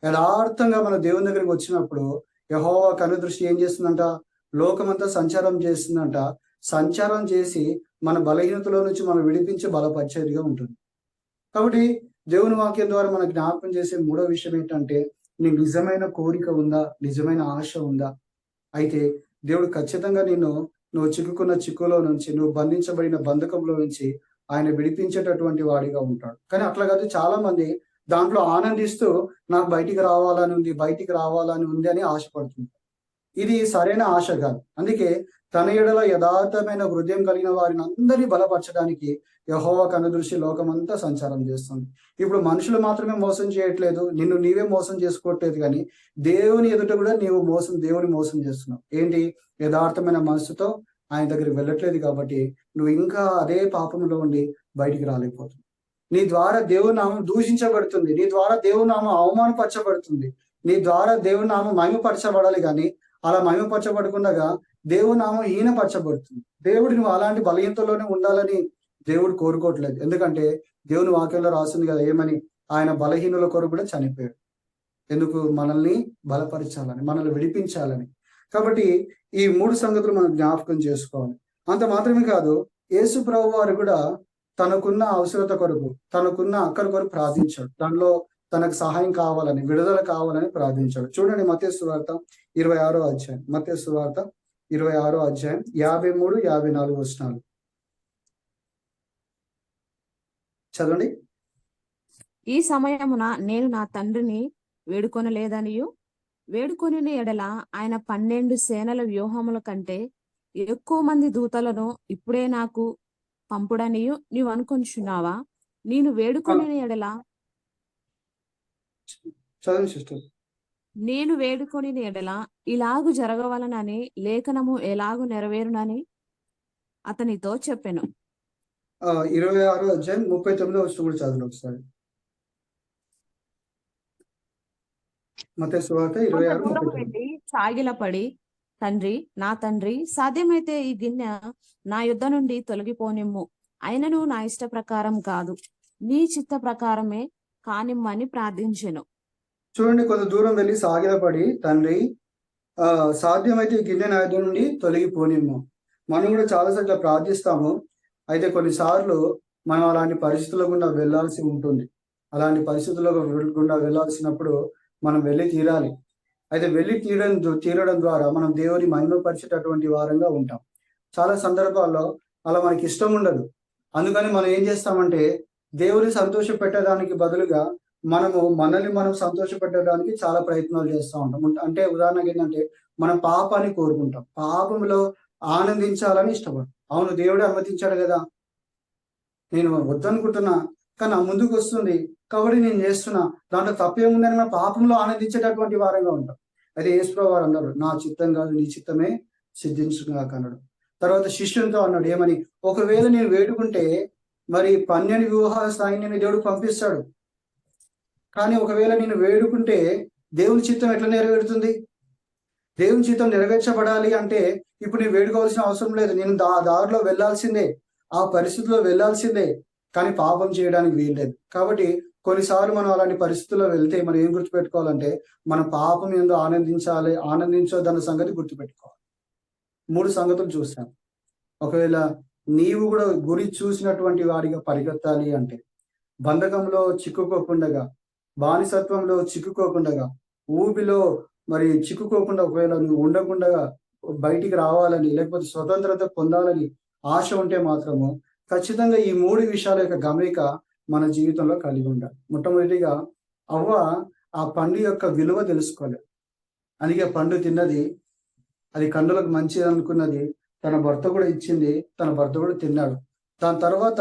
యథార్థంగా మన దేవుని దగ్గరికి వచ్చినప్పుడు యెహోవా కనుదృష్టి ఏం చేస్తుందంట? లోకమంతా సంచారం చేస్తుందంట. సంచారం చేసి మన బలహీనతలో నుంచి మనం విడిపించి బలపరిచేదిగా ఉంటుంది. కాబట్టి దేవుని వాక్యం ద్వారా మనకు జ్ఞాపకం చేసే మూడో విషయం ఏంటంటే, నీ నిజమైన కోరిక ఉందా, నిజమైన ఆశ ఉందా? అయితే దేవుడు ఖచ్చితంగా నువ్వు చిక్కుకున్న చిక్కులో నుంచి, నువ్వు బంధించబడిన బంధకంలో నుంచి ఆయన విడిపించేటటువంటి వాడిగా ఉంటాడు. కానీ అట్లా కాదు, చాలా మంది దాంట్లో ఆనందిస్తూ నాకు బయటికి రావాలని ఉంది అని ఆశపడుతుంది. ఇది సరైన ఆశ కాదు. అందుకే తన ఎడల యథార్థమైన హృదయం కలిగిన వారిని అందరినీ బలపరచడానికి యెహోవా కనుదృష్టి లోకమంతా సంచారం చేస్తుంది. ఇప్పుడు మనుషులు మాత్రమే మోసం చేయట్లేదు, నిన్ను నీవే మోసం చేసుకోవట్లేదు, కానీ దేవుని ఎదుట కూడా దేవుని మోసం చేస్తున్నావు. ఏంటి? యథార్థమైన మనసుతో ఆయన దగ్గరికి వెళ్ళట్లేదు కాబట్టి నువ్వు ఇంకా అదే పాపంలో ఉండి బయటికి రాలేకపోతున్నావు. నీ ద్వారా దేవుని నామం దూషించబడుతుంది, నీ ద్వారా దేవుని నామం అవమానపరచబడుతుంది, నీ ద్వారా దేవుని నామం మహిమపరచబడాలి, కానీ అలా మహిమపరచబడకుండా దేవుని నామం హీనపరచబడుతుంది. దేవుడు నువ్వు అలాంటి బలహీనతలోనే ఉండాలని దేవుడు కోరుకోవట్లేదు. ఎందుకంటే దేవుని వాక్యంలో రాస్తుంది కదా, ఏమని? ఆయన బలహీనుల కొరకు కూడా చనిపోయాడు. ఎందుకు? మనల్ని బలపరచాలని, మనల్ని విడిపించాలని. కాబట్టి ఈ మూడు సంగతులు మనం జ్ఞాపకం చేసుకోవాలి. అంత మాత్రమే కాదు, యేసు ప్రభు వారు కూడా తనకున్న అవసరత కొరకు, తనకున్న అక్కర కొరకు ప్రార్థించాడు. దానిలో తనకు సహాయం కావాలని, విడుదల కావాలని ప్రార్థించాడు. చూడండి మత్తయి సువార్త 26వ అధ్యాయం, మత్తయి సువార్త 26వ అధ్యాయం 53, 54 వచనాలు చదవండి. ఈ సమయమున నేను నా తండ్రిని వేడుకొనలేదనియు, వేడుకొని ఎడల ఆయన 12 సేనల వ్యూహముల కంటే ఎక్కువ మంది దూతలను ఇప్పుడే నాకు పంపుడనియు నీవు అనుకొనిచున్నావా? నేను వేడుకొని ఎడల చదవండి సిస్టర్. నేను వేడుకొని ఎడల ఇలాగు జరగవలనని లేఖనము ఎలాగు నెరవేరునని అతనితో చెప్పెను. 26వ అధ్యాయం 39వ వచనం కూడా చదవండి ఒకసారి. మత్తయి సువార్త 26:39. సాగిలపడి, తండ్రి, నా తండ్రి, సాధ్యమైతే ఈ గిన్నె నా యుద్ధ నుండి తొలగిపోనిమ్ము, అయినను నా ఇష్ట ప్రకారం కాదు, నీ చిత్త ప్రకారమే కానిమ్మని ప్రార్థించెను. చూడండి, కొంత దూరం వెళ్ళి సాగిలపడి, తండ్రి సాధ్యమైతే ఈ గిన్నె నా యుద్ధ నుండి తొలగిపోనిమ్ము. మనం కూడా చాలాసార్లు ప్రార్థిస్తాము. అయితే కొన్నిసార్లు మనం అలాంటి పరిస్థితుల గుండా వెళ్ళాల్సి ఉంటుంది. అలాంటి పరిస్థితుల గుండా వెళ్ళాల్సినప్పుడు మనం వెళ్ళి తీరాలి. అయితే వెళ్ళి తీరడం ద్వారా మనం దేవుని మహిమపరిచేటటువంటి వారంగా ఉంటాం. చాలా సందర్భాల్లో అలా మనకి ఇష్టం ఉండదు. అందుకని మనం ఏం చేస్తామంటే, దేవుని సంతోష పెట్టడానికి బదులుగా మనల్ని మనం సంతోష పెట్టడానికి చాలా ప్రయత్నాలు చేస్తూ ఉంటాం. అంటే ఉదాహరణకి ఏంటంటే, మనం పాపాన్ని కోరుకుంటాం, పాపంలో ఆనందించాలని ఇష్టపడతాం. అవును, దేవుడే అనుమతించాడు కదా, నేను వద్దనుకుంటున్నా కానీ నా ముందుకు వస్తుంది కాబట్టి నేను చేస్తున్నా, దాంట్లో తప్పేముందని మన పాపంలో ఆనందించేటటువంటి వారంగా ఉంటాం. అయితే యేసుప్రభువు వారు అన్నారు, నా చిత్తం కాదు నీ చిత్తమే సిద్ధించుగాక అన్నాడు. తర్వాత శిష్యునితో అన్నాడు, ఏమని? ఒకవేళ నేను వేడుకుంటే మరి 12 వ్యూహాల సైన్యాన్ని దేవుడు పంపిస్తాడు, కానీ ఒకవేళ నేను వేడుకుంటే దేవుని చిత్తం ఎట్లా నెరవేరుతుంది? దేవుని చిత్తం నెరవేర్చబడాలి అంటే ఇప్పుడు నేను వేడుకోవాల్సిన అవసరం లేదు, నేను దారిలో వెళ్లాల్సిందే, ఆ పరిస్థితిలో వెళ్లాల్సిందే, కానీ పాపం చేయడానికి వీల్లేదు. కాబట్టి కొన్నిసార్లు మనం అలాంటి పరిస్థితుల్లో వెళ్తే మనం ఏం గుర్తుపెట్టుకోవాలంటే, మన పాపం ఏందో ఆనందించొద్దన్న సంగతి గుర్తుపెట్టుకోవాలి. 3 సంగతులు చూసాం. ఒకవేళ నీవు కూడా గురి చూసినటువంటి వాడిగా పరిగెత్తాలి అంటే, బంధకంలో చిక్కుకోకుండా, బానిసత్వంలో చిక్కుకోకుండా, ఊబిలో మరి చిక్కుకోకుండా, ఒకవేళ నువ్వు ఉండకుండా బయటికి రావాలని, లేకపోతే స్వతంత్రత పొందాలని ఆశ ఉంటే మాత్రము ఖచ్చితంగా ఈ 3 విషయాల యొక్క గమనిక మన జీవితంలో కలిగి ఉండాలి. మొట్టమొదటిగా అవ్వ ఆ పండు యొక్క విలువ తెలుసుకోలేదు. అందుకే పండు తిన్నది, అది కన్నులకు మంచిది అనుకున్నది, తన భర్త కూడా ఇచ్చింది, తన భర్త కూడా తిన్నాడు. దాని తర్వాత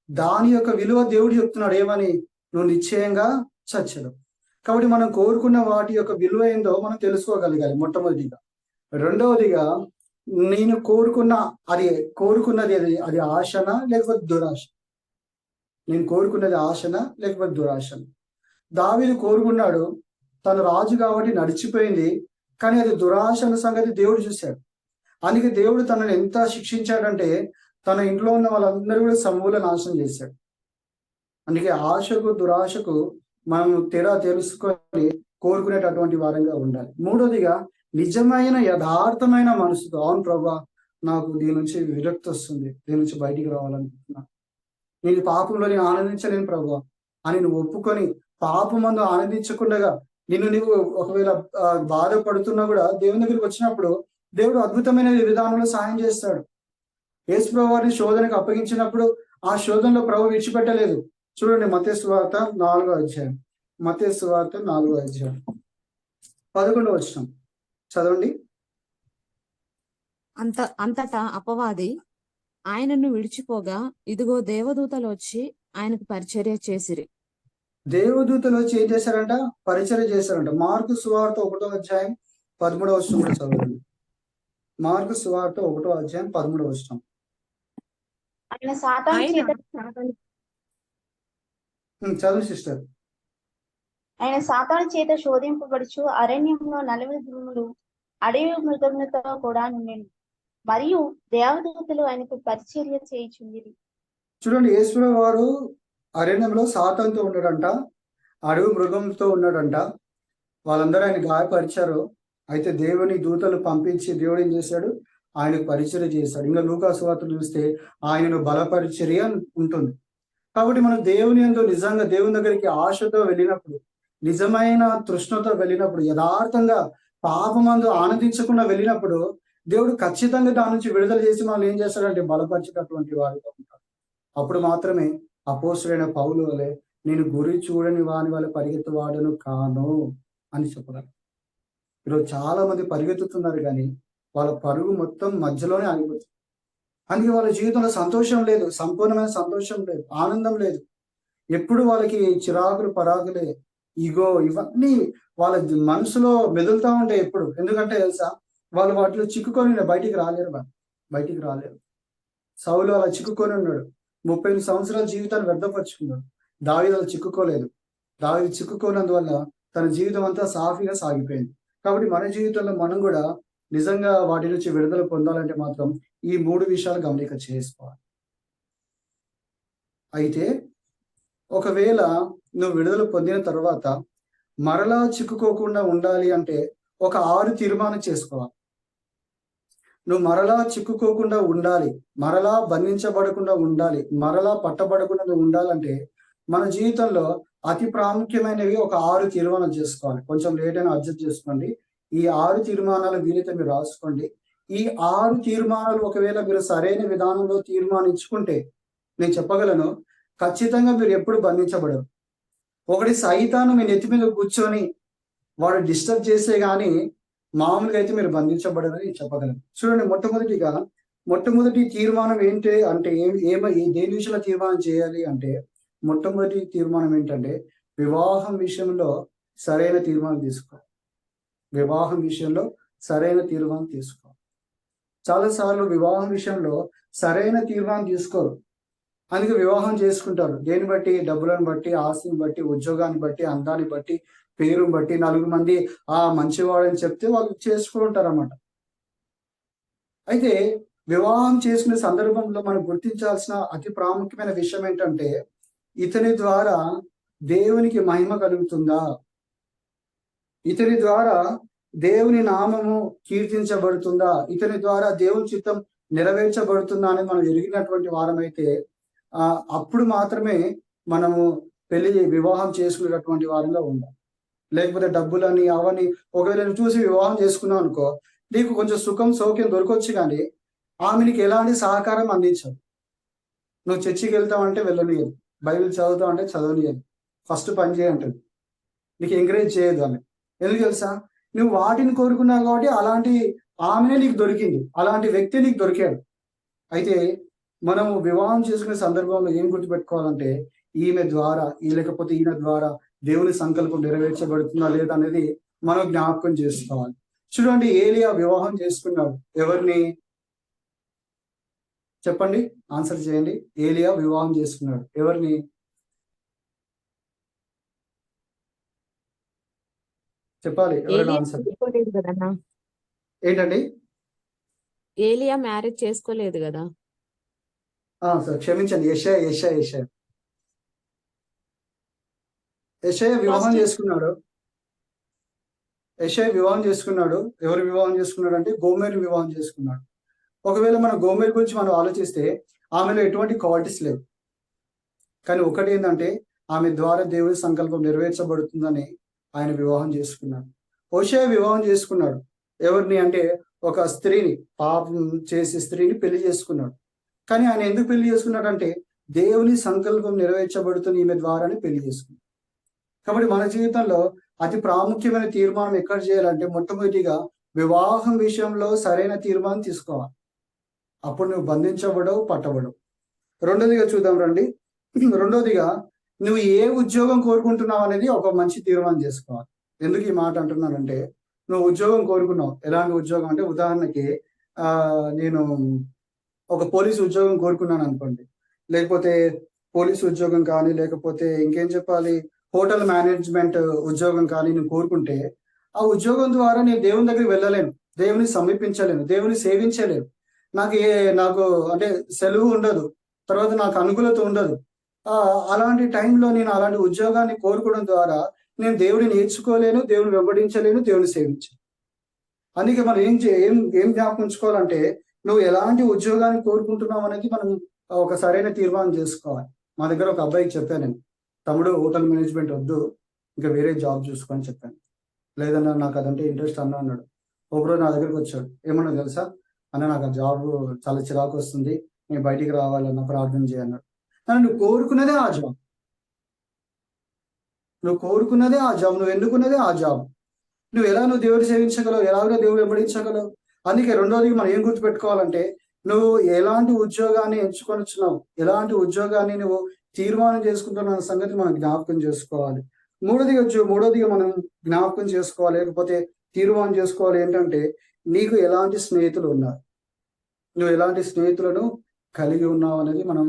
దాని యొక్క విలువ దేవుడు చెప్తున్నాడు, ఏమని? నువ్వు నిశ్చయంగా చచ్చడు. కాబట్టి మనం కోరుకున్న వాటి యొక్క విలువ ఏందో మనం తెలుసుకోగలగాలి మొట్టమొదటిగా. రెండవదిగా నేను కోరుకున్నది అది ఆశనా లేకపోతే దురాశ? నేను కోరుకున్నది ఆశనా లేకపోతే దురాశనా? దావీదు కోరుకున్నాడు, తను రాజు కాబట్టి నడిచిపోయింది, కానీ అది దురాశన సంగతి దేవుడు చూశాడు. అందుకే దేవుడు తనను ఎంత శిక్షించాడంటే తన ఇంట్లో ఉన్న వాళ్ళందరూ కూడా సమూల నాశనం చేశాడు. అందుకే ఆశకు దురాశకు మనం తేడా తెలుసుకొని కోరుకునేటటువంటి వారంగా ఉండాలి. మూడోదిగా నిజమైన యథార్థమైన మనసుతో, అవును ప్రభా, నాకు దీని నుంచి విరక్తి వస్తుంది, దీని నుంచి బయటికి రావాలనుకుంటున్నా, నేను పాపంలో నేను ఆనందించలేను ప్రభా అని నువ్వు ఒప్పుకొని పాపమందు ఆనందించకుండా నువ్వు ఒకవేళ బాధపడుతున్నా కూడా దేవుని దగ్గరికి వచ్చినప్పుడు దేవుడు అద్భుతమైన విధానంలో సహాయం చేస్తాడు. యేసు ప్రభు వారిని శోధనకు అప్పగించినప్పుడు ఆ శోధనలో ప్రభు విడిచిపెట్టలేదు. చూడండి, మత్తయి సువార్త 4వ అధ్యాయం, మత్తయి సువార్త 4వ అధ్యాయం 11వ వచనం చదవండి. అంతటా అపవాది ఆయనను విడిచిపోగా, ఇదిగో దేవదూతలు వచ్చి ఆయనకు పరిచర్య చేసిరి. దేవదూతలు వచ్చి ఏం చేశారంట? పరిచర్య చేశారంట. మార్కు సువార్త 1వ అధ్యాయం 13వ వచనం చదవండి. మార్కు సువార్త 1వ అధ్యాయం 13వ వచనం. ఆయన సాతాను చేత చదువు సిస్టర్. ఆయన సాతాను చేత శోధింపబడుచు అరణ్యంలో 40 దినములు అడవి మృగములతో కూడా నుండెను, మరియు దేవదూతలు ఆయనకు పరిచర్య చేయుచుండిరి. చూడండి, యేసు వారు అరణ్యంలో సాతానుతో ఉన్నాడంట, అడవి మృగంతో ఉన్నాడంట. వాళ్ళందరూ ఆయన గాయపరిచారు. అయితే దేవుని దూతలు పంపించి దేవుడు ఏం చేశాడు? ఆయనకు పరిచర్య చేశాడు. ఇంకా లూకా సువార్తలు చూస్తే ఆయనను బలపరిచర్య ఉంటుంది. కాబట్టి మనం దేవుని యందు నిజంగా దేవుని దగ్గరికి ఆశతో వెళ్ళినప్పుడు, నిజమైన తృష్ణతో వెళ్ళినప్పుడు, యథార్థంగా పాపమందు ఆనందించకుండా వెళ్ళినప్పుడు దేవుడు ఖచ్చితంగా దాని నుంచి విడుదల చేసి మనం ఏం చేస్తాడంటే బలపరిచేటటువంటి వాడుగా ఉంటాడు. అప్పుడు మాత్రమే అపోస్తులైన పౌలు వలె నేను గురి చూడని వాని వల్ల పరిగెత్తువాడను కాను అని చెప్పగలరు. ఈరోజు చాలా మంది పరిగెత్తుతున్నారు కానీ వాళ్ళ పరుగు మొత్తం మధ్యలోనే ఆగిపోతుంది. అందుకే వాళ్ళ జీవితంలో సంతోషం లేదు, సంపూర్ణమైన సంతోషం లేదు, ఆనందం లేదు. ఎప్పుడు వాళ్ళకి చిరాకులు పరాకులే, ఇగో, ఇవన్నీ వాళ్ళ మనసులో మెదులుతూ ఉంటాయి ఎప్పుడు. ఎందుకంటే తెలుసా, వాళ్ళు వాటిలో చిక్కుకొని బయటికి రాలేరు. సౌలు అలా చిక్కుకొని ఉన్నాడు. 30 సంవత్సరాల జీవితాన్ని వ్యర్థపరుచుకున్నాడు. దావీదు అలా చిక్కుకోలేదు. దావీదు చిక్కుకోనందువల్ల తన జీవితం అంతా సాఫీగా సాగిపోయింది. కాబట్టి మన జీవితంలో మనం కూడా నిజంగా వాటి నుంచి విడుదల పొందాలంటే మాత్రం ఈ 3 విషయాలు గమనిక చేసుకోవాలి. అయితే ఒకవేళ నువ్వు విడుదల పొందిన తర్వాత మరలా చిక్కుకోకుండా ఉండాలి అంటే ఒక 6 తీర్మానం చేసుకోవాలి. నువ్వు మరలా చిక్కుకోకుండా ఉండాలి, మరలా బంధించబడకుండా ఉండాలి, మరలా పట్టబడకుండా నువ్వు ఉండాలంటే మన జీవితంలో అతి ప్రాముఖ్యమైనవి ఒక 6 తీర్మానాలు చేసుకోవాలి. కొంచెం లేట్ అయినా అడ్జస్ట్ చేసుకోండి. ఈ 6 తీర్మానాలు వీలైతే మీరు రాసుకోండి. ఈ 6 తీర్మానాలు ఒకవేళ మీరు సరైన విధానంలో తీర్మానించుకుంటే నేను చెప్పగలను, ఖచ్చితంగా మీరు ఎప్పుడు బంధించబడరు. ఒకటి, సైతాను మీ నెత్తి మీద కూర్చొని వాడు డిస్టర్బ్ చేసే గానీ మామూలుగా అయితే మీరు బంధించబడరని చెప్పగలను. చూడండి, మొట్టమొదటి తీర్మానం ఏంటి అంటే దేని విషయంలో తీర్మానం చేయాలి అంటే, మొట్టమొదటి తీర్మానం ఏంటంటే వివాహం విషయంలో సరైన తీర్మానం తీసుకోవాలి. చాలాసార్లు వివాహం విషయంలో సరైన తీర్మానం తీసుకోరు. అందుకే వివాహం చేసుకుంటారు. దేని బట్టి? డబ్బులను బట్టి, ఆస్తిని బట్టి, ఉద్యోగాన్ని బట్టి, అందాన్ని బట్టి, పేరుని బట్టి, 4 మంది మంచివాడని చెప్తే వాళ్ళు చేసుకుంటారు అన్నమాట. అయితే వివాహం చేసుకునే సందర్భంలో మనం గుర్తించాల్సిన అతి ప్రాముఖ్యమైన విషయం ఏంటంటే, ఇతని ద్వారా దేవునికి మహిమ కలుగుతుందా, ఇతని ద్వారా దేవుని నామము కీర్తించబడుతుందా, ఇతని ద్వారా దేవుని చిత్తం నెరవేర్చబడుతుందా అని మనం ఎరిగినటువంటి వారమైతే అప్పుడు మాత్రమే మనము వివాహం చేసుకునేటటువంటి వారంగా ఉండాలి. లేకపోతే డబ్బులని అవని ఒకవేళ చూసి వివాహం చేసుకున్నావు అనుకో, నీకు కొంచెం సుఖం సౌఖ్యం దొరకొచ్చు కానీ ఆమె నీకు ఎలాంటి సహకారం అందించదు. నువ్వు చర్చికి వెళ్తావంటే వెళ్ళనియదు, బైబిల్ చదువుతావంటే చదవనియదు, ఫస్ట్ పని చేయంటది, నీకు ఎంకరేజ్ చేయదు ఆమె. ఎందుకు తెలుసా? నువ్వు వాటిని కోరుకున్నావు కాబట్టి అలాంటి ఆమెనే నీకు దొరికింది, అలాంటి వ్యక్తి నీకు దొరికాడు. అయితే మనము వివాహం చేసుకునే సందర్భంలో ఏం గుర్తుపెట్టుకోవాలంటే, ఈమె ద్వారా లేకపోతే ఈయన ద్వారా దేవుని సంకల్పం నెరవేర్చబడుతుందా లేదా అనేది మనం జ్ఞాపకం చేసుకోవాలి. చూడండి, ఏలియా వివాహం చేసుకున్నాడు. ఎవరిని చెప్పండి, ఆన్సర్ చేయండి. ఏలియా వివాహం చేసుకున్నాడు ఎవరిని? చెప్పాలి, ఎవరైనా ఏలియా ఆన్సర్. చేసుకోలేదు కదన్నా. ఏంటండి? ఏలియా మ్యారేజ్ చేసుకోలేదు కదా. సార్ క్షమించండి, యెషయా వివాహం ఫస్ట్ చేసుకున్నాడు. యెషయా వివాహం చేసుకున్నాడు. ఎవరు వివాహం చేసుకున్నాడు అంటే గోమెర్ వివాహం చేసుకున్నాడు. ఒకవేళ మన గోమెర్ గురించి మనం ఆలోచిస్తే ఆమెలో ఎటువంటి క్వాలిటీస్ లేవు. కానీ ఒకటి ఏంటంటే ఆమె ద్వారా దేవుడి సంకల్పం నెరవేర్చబడుతుందని ఆయన వివాహం చేసుకున్నాడు. హోషేయ వివాహం చేసుకున్నాడు. ఎవరిని అంటే ఒక స్త్రీని, పాపం చేసే స్త్రీని పెళ్లి చేసుకున్నాడు. కానీ ఆయన ఎందుకు పెళ్లి చేసుకున్నాడు అంటే దేవుని సంకల్పం నెరవేర్చబడుతున్న ఈమె ద్వారానే పెళ్లి చేసుకున్నాడు. కాబట్టి మన జీవితంలో అతి ప్రాముఖ్యమైన తీర్మానం ఎక్కడ చేయాలంటే మొట్టమొదటిగా వివాహం విషయంలో సరైన తీర్మానం తీసుకోవాలి. అప్పుడు నువ్వు బంధించబడవు, పట్టబడవు. రెండోదిగా చూద్దాం రండి. రెండోదిగా నువ్వు ఏ ఉద్యోగం కోరుకుంటున్నావు అనేది ఒక మంచి తీర్మానం చేసుకోవాలి. ఎందుకు ఈ మాట అంటున్నానంటే, నువ్వు ఉద్యోగం కోరుకున్నావు. ఎలాంటి ఉద్యోగం అంటే ఉదాహరణకి నేను ఒక పోలీసు ఉద్యోగం కోరుకున్నాను అనుకోండి, లేకపోతే పోలీసు ఉద్యోగం కానీ, లేకపోతే ఇంకేం చెప్పాలి, హోటల్ మేనేజ్మెంట్ ఉద్యోగం కానీ నేను కోరుకుంటే ఆ ఉద్యోగం ద్వారా నేను దేవుని దగ్గరికి వెళ్ళలేను, దేవుని సమీపించలేను, దేవుని సేవించలేను. నాకు అంటే సెలవు ఉండదు, తర్వాత నాకు అనుకూలత ఉండదు. అలాంటి టైంలో నేను అలాంటి ఉద్యోగాన్ని కోరుకోవడం ద్వారా నేను దేవుడిని నేర్చుకోలేను, దేవుని వెంబడించలేను, దేవుని సేవించలేను. అందుకే మనం ఏం జ్ఞాపకం ఉంచుకోవాలంటే, నువ్వు ఎలాంటి ఉద్యోగాన్ని కోరుకుంటున్నావు అనేది మనం ఒక సరైన తీర్మానం చేసుకోవాలి. మా దగ్గర ఒక అబ్బాయికి చెప్పాను నేను, తమ్ముడు హోటల్ మేనేజ్మెంట్ వద్దు, ఇంకా వేరే జాబ్ చూసుకొని చెప్పాను. లేదన్నా నాకు అదంటే ఇంట్రెస్ట్ అన్నాడు. ఒకరోజు నా దగ్గరికి వచ్చాడు. ఏమన్నా తెలుసా అన్న, నాకు ఆ జాబ్ చాలా చిరాకు వస్తుంది, నేను బయటికి రావాలన్నా ప్రార్థన చేయన్నాడు. నువ్వు కోరుకున్నదే ఆ జాబ్, నువ్వు ఎన్నుకున్నదే ఆ జాబ్. నువ్వు దేవుడు సేవించగలవు, ఎలాగో దేవుడు వెంబడించగలవు. అందుకే రెండోది మనం ఏం గుర్తుపెట్టుకోవాలంటే, నువ్వు ఎలాంటి ఉద్యోగాన్ని ఎంచుకొని వచ్చినావు, ఎలాంటి ఉద్యోగాన్ని నువ్వు తీర్మానం చేసుకుంటున్న సంగతి మనం జ్ఞాపకం చేసుకోవాలి. మూడోదిగా మనం జ్ఞాపకం చేసుకోవాలి, లేకపోతే తీర్మానం చేసుకోవాలి ఏంటంటే, నీకు ఎలాంటి స్నేహితులు ఉన్నారు, నువ్వు ఎలాంటి స్నేహితులను కలిగి ఉన్నావు అనేది మనం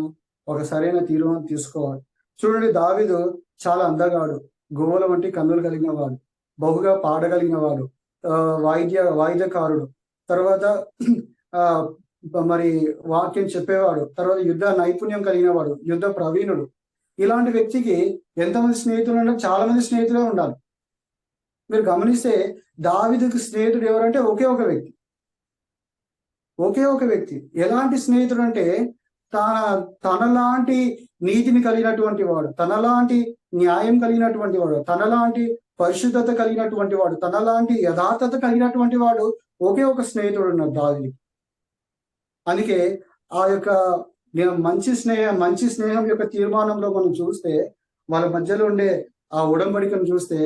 ఒక సరైన తీర్మానం తీసుకోవాలి. చూడండి, దావీదు చాలా అందగాడు, గోవుల వంటి కన్నులు కలిగిన వాడు, బహుగా పాడగలిగిన వాడు, వాయిద్యకారుడు, తర్వాత మరి వాక్యం చెప్పేవాడు, తర్వాత యుద్ధ నైపుణ్యం కలిగిన వాడు, యుద్ధ ప్రవీణుడు. ఇలాంటి వ్యక్తికి ఎంతమంది స్నేహితులు అంటే చాలా మంది స్నేహితులే ఉండాలి. మీరు గమనిస్తే దావీదుకు స్నేహితుడు ఎవరంటే ఒకే ఒక వ్యక్తి. ఎలాంటి స్నేహితుడు అంటే తనలాంటి నీతిని కలిగినటువంటి వాడు, తనలాంటి న్యాయం కలిగినటువంటి వాడు, తనలాంటి పరిశుద్ధత కలిగినటువంటి వాడు, తనలాంటి యథార్థత కలిగినటువంటి వాడు ఒకే ఒక స్నేహితుడు ఉన్నాడు దావీదుకి. అందుకే ఆ యొక్క మంచి స్నేహం యొక్క తీర్మానంలో మనం చూస్తే, వాళ్ళ మధ్యలో ఉండే ఆ ఉడంబడికను చూస్తే,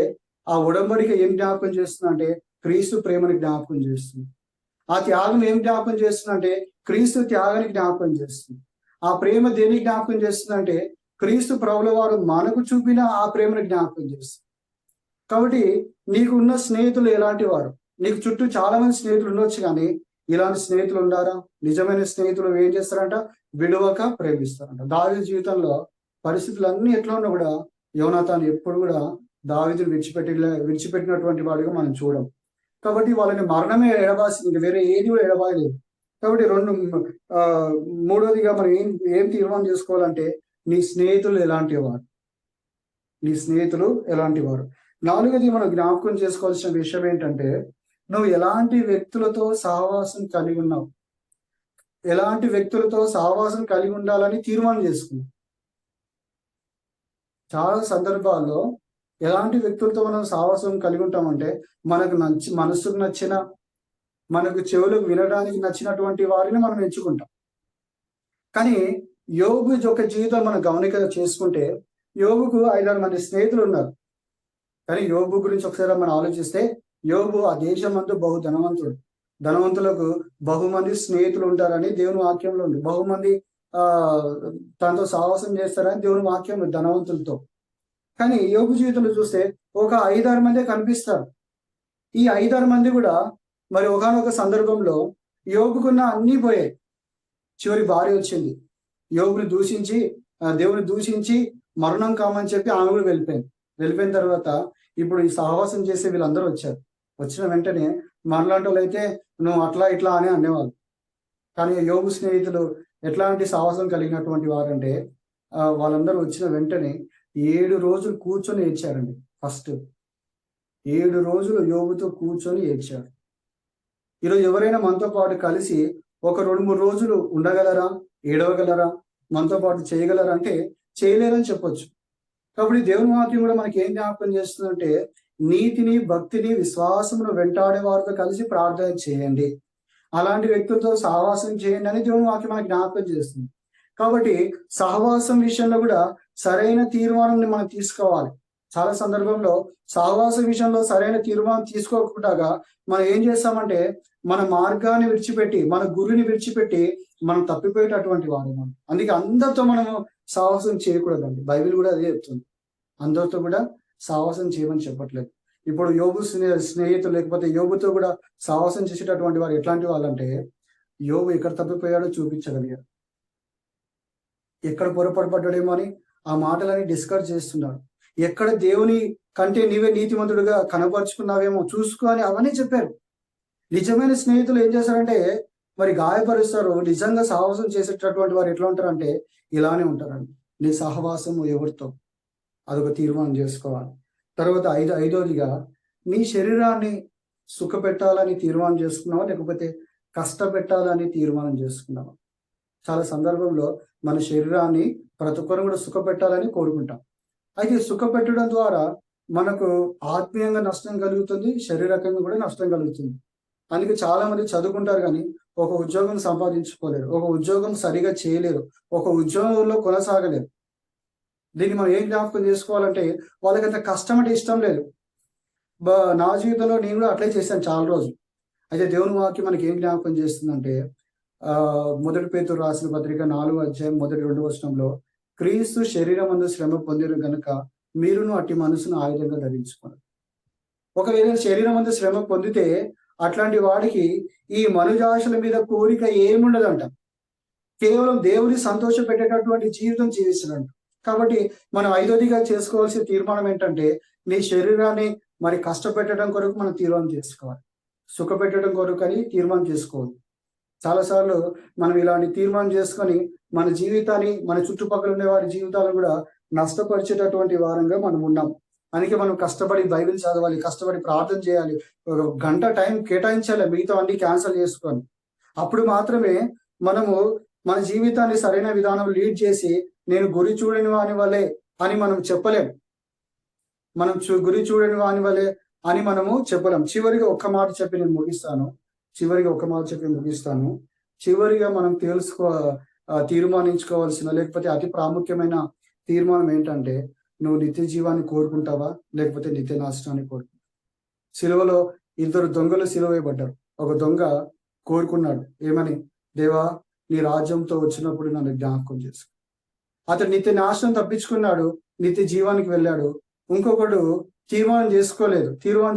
ఆ ఉడంబడిక ఏం జ్ఞాపకం చేస్తుంది అంటే క్రీస్తు ప్రేమని జ్ఞాపకం చేస్తుంది. ఆ త్యాగం ఏం జ్ఞాపకం చేస్తుందంటే క్రీస్తు త్యాగానికి జ్ఞాపకం చేస్తుంది. ఆ ప్రేమ దేనికి జ్ఞాపకం చేస్తుందంటే క్రీస్తు ప్రభుల వారు మనకు చూపిన ఆ ప్రేమను జ్ఞాపకం చేస్తుంది. కాబట్టి నీకు ఉన్న స్నేహితులు ఎలాంటి వారు? నీకు చుట్టూ చాలా మంది స్నేహితులు ఉండొచ్చు, కానీ ఇలాంటి స్నేహితులు ఉండారా? నిజమైన స్నేహితులు ఏం చేస్తారంట? విడువక ప్రేమిస్తారంట. దావీదు జీవితంలో పరిస్థితులు అన్ని ఎట్లా ఉన్నా కూడా యోనాతాను ఎప్పుడు కూడా దావీదును విడిచిపెట్టినటువంటి వాడిగా మనం చూడం. కాబట్టి వాళ్ళని మరణమే ఎడబాసింది, ఇంకా వేరే ఏది కూడా ఎడబాయలేదు. కాబట్టి మూడోదిగా మనం ఏం తీర్మానం చేసుకోవాలంటే నీ స్నేహితులు ఎలాంటి వారు. నాలుగోది మనం జ్ఞాపకం చేసుకోవాల్సిన విషయం ఏంటంటే, నువ్వు ఎలాంటి వ్యక్తులతో సహవాసం కలిగి ఉన్నావు, ఎలాంటి వ్యక్తులతో సహవాసం కలిగి ఉండాలని తీర్మానం చేసుకున్నావు. చాలా సందర్భాల్లో ఎలాంటి వ్యక్తులతో మనం సహవాసం కలిగి ఉంటామంటే, మనసుకు నచ్చిన, మనకు చెవులకు వినడానికి నచ్చినటువంటి వారిని మనం ఎంచుకుంటాం. కానీ యోబు యొక్క జీవితం మనం గమనిక చేసుకుంటే, యోబుకు 5-6 మంది స్నేహితులు ఉన్నారు. కానీ యోబు గురించి ఒకసారి మనం ఆలోచిస్తే, యోబు ఆ దేశమందు బహు ధనవంతులకు బహుమంది స్నేహితులు ఉంటారని దేవుని వాక్యంలో ఉంది. బహుమంది తనతో సహవాసం చేస్తారని దేవుని వాక్యంలో ధనవంతులతో. కానీ యోబు జీవితంలో చూస్తే ఒక 5-6 మందే కనిపిస్తారు. ఈ 5-6 మంది కూడా మరి ఒకానొక సందర్భంలో యోబుకున్న అన్నీ పోయాయి. చివరి భార్య వచ్చింది, యోబుని దూషించి దేవుని దూషించి మరణం కామని చెప్పి ఆమె కూడా వెళ్ళిపోయిన తర్వాత ఇప్పుడు ఈ సహవాసం చేసే వీళ్ళందరూ వచ్చారు. వచ్చిన వెంటనే మనలాంటి వాళ్ళు అయితే నువ్వు అట్లా ఇట్లా అని అనేవాళ్ళు. కానీ యోబు స్నేహితులు ఎట్లాంటి సాహసం కలిగినటువంటి వారంటే వాళ్ళందరూ వచ్చిన వెంటనే 7 రోజులు కూర్చొని ఏడ్చారండి. ఫస్ట్ 7 రోజులు యోబుతో కూర్చొని ఏడ్చారు. ఈరోజు ఎవరైనా మనతో పాటు కలిసి ఒక 2-3 రోజులు ఉండగలరా, ఏడవగలరా, మనతో పాటు చేయగలరా అంటే చేయలేరని చెప్పొచ్చు. కాబట్టి దేవుని వాక్యం కూడా మనకి ఏం జ్ఞాపకం చేస్తుందంటే నీతిని, భక్తిని, విశ్వాసమును వెంటాడే వారితో కలిసి ప్రార్థన చేయండి, అలాంటి వ్యక్తులతో సహవాసం చేయండి అని దేవుని వాక్యం మనకి జ్ఞాపకం చేస్తుంది. కాబట్టి సహవాసం విషయంలో కూడా సరైన తీర్మానం మనం తీసుకోవాలి. చాలా సందర్భంలో సహవాస విషయంలో సరైన తీర్మానం తీసుకోకుండా మనం ఏం చేస్తామంటే మన మార్గాన్ని విడిచిపెట్టి, మన గురిని విడిచిపెట్టి మనం తప్పిపోయేటటువంటి వారు. అందుకే అందరితో మనము సహవాసం చేయకూడదండి. బైబిల్ కూడా అదే చెప్తుంది, అందరితో కూడా సహవాసం చేయమని చెప్పట్లేదు. ఇప్పుడు యోబు స్నేహితులు లేకపోతే యోబుతో కూడా సహవాసం చేసేటటువంటి వారు ఎట్లాంటి వాళ్ళంటే యోబు ఎక్కడ తప్పిపోయాడో చూపించగలిగారు, ఎక్కడ పొరపాటుపడ్డాడేమో అని ఆ మాటలని డిస్కస్ చేస్తున్నాడు. ఎక్కడ దేవుని కంటే నీవే నీతిమంతుడుగా కనపరుచుకున్నావేమో చూసుకో అని అవన్నీ చెప్పారు. నిజమైన స్నేహితులు ఏం చేశారంటే మరి గాయపరుస్తారు. నిజంగా సహవాసం చేసేటటువంటి వారు ఎట్లా ఉంటారంటే ఇలానే ఉంటారండి. నీ సహవాసము ఎవరితో, అదొక తీర్మానం చేసుకోవాలి. తర్వాత ఐదోదిగా నీ శరీరాన్ని సుఖపెట్టాలని తీర్మానం చేసుకున్నావా, లేకపోతే కష్టపెట్టాలని తీర్మానం చేసుకున్నావా? చాలా సందర్భంలో మన శరీరాన్ని ప్రతి ఒక్కరు కూడా సుఖపెట్టాలని కోరుకుంటాం. అయితే సుఖపెట్టడం ద్వారా మనకు ఆత్మీయంగా నష్టం కలుగుతుంది, శారీరకంగా కూడా నష్టం కలుగుతుంది. అందుకే చాలా మంది చదువుకుంటారు కానీ ఒక ఉద్యోగం సంపాదించుకోలేరు, ఒక ఉద్యోగం సరిగా చేయలేరు, ఒక ఉద్యోగంలో కొనసాగలేరు. దీన్ని మనం ఏం జ్ఞాపకం చేసుకోవాలంటే వాళ్ళకి అంత కష్టం అంటే ఇష్టం లేదు. నా జీవితంలో నేను కూడా అట్లే చేశాను చాలా రోజులు. అయితే దేవుని వాక్యం మనకి ఏం జ్ఞాపకం చేస్తుందంటే 1 పేతురు రాసిన పత్రిక 4వ అధ్యాయం 1-2వ వచనంలో క్రీస్తు శరీరమందు శ్రమ పొందిరు గనుక మీరును అట్టి మనసును ఆయుధంగా ధరించుకోండి. ఒకవేళ శరీరమందు శ్రమ పొందితే అట్లాంటి వాడికి ఈ మనుజాశల మీద కోరిక ఏముండదంట, కేవలం దేవుని సంతోష పెట్టేటటువంటి జీవితం జీవిస్తున్నాడు. కాబట్టి మనం ఐదోదిగా చేసుకోవాల్సిన తీర్మానం ఏంటంటే నీ శరీరాన్ని మరి కష్టపెట్టడం కొరకు మనం తీర్మానం చేసుకోవాలి, సుఖపెట్టడం కొరకు అని తీర్మానం చేసుకోవాలి. చాలాసార్లు మనం ఇలాంటి తీర్మానం చేసుకొని మన జీవితాన్ని, మన చుట్టుపక్కల ఉండే వారి జీవితాలను కూడా నష్టపరిచేటటువంటి వారంగా మనం ఉన్నాం. అందుకే మనం కష్టపడి బైబిల్ చదవాలి, కష్టపడి ప్రార్థన చేయాలి, 1 గంట టైం కేటాయించాలి, మిగతా అన్ని క్యాన్సిల్ చేసుకొని. అప్పుడు మాత్రమే మనము మన జీవితాన్ని సరైన విధానం లీడ్ చేసి నేను గురి చూడని వాని వలే అని మనం చెప్పలేం. మనం గురి చూడని వాని వలే అని మనము చెప్పలేం. చివరిగా ఒక్క మాట చెప్పి నేను ముగిస్తాను. చివరిగా మనం తీర్మానించుకోవాల్సిన లేకపోతే అతి ప్రాముఖ్యమైన తీర్మానం ఏంటంటే నువ్వు నిత్య జీవాన్ని కోరుకుంటావా, లేకపోతే నిత్య నాశనాన్ని కోరుకుంటావా? సిలువలో 2 దొంగలు సిలువ వేయబడ్డారు. ఒక దొంగ కోరుకున్నాడు ఏమని, దేవా నీ రాజ్యంతో వచ్చినప్పుడు నన్ను జ్ఞాపకం చేసుకో. అతడు నిత్య నాశనం తప్పించుకున్నాడు, నిత్య జీవానికి వెళ్ళాడు. ఇంకొకడు తీర్మానం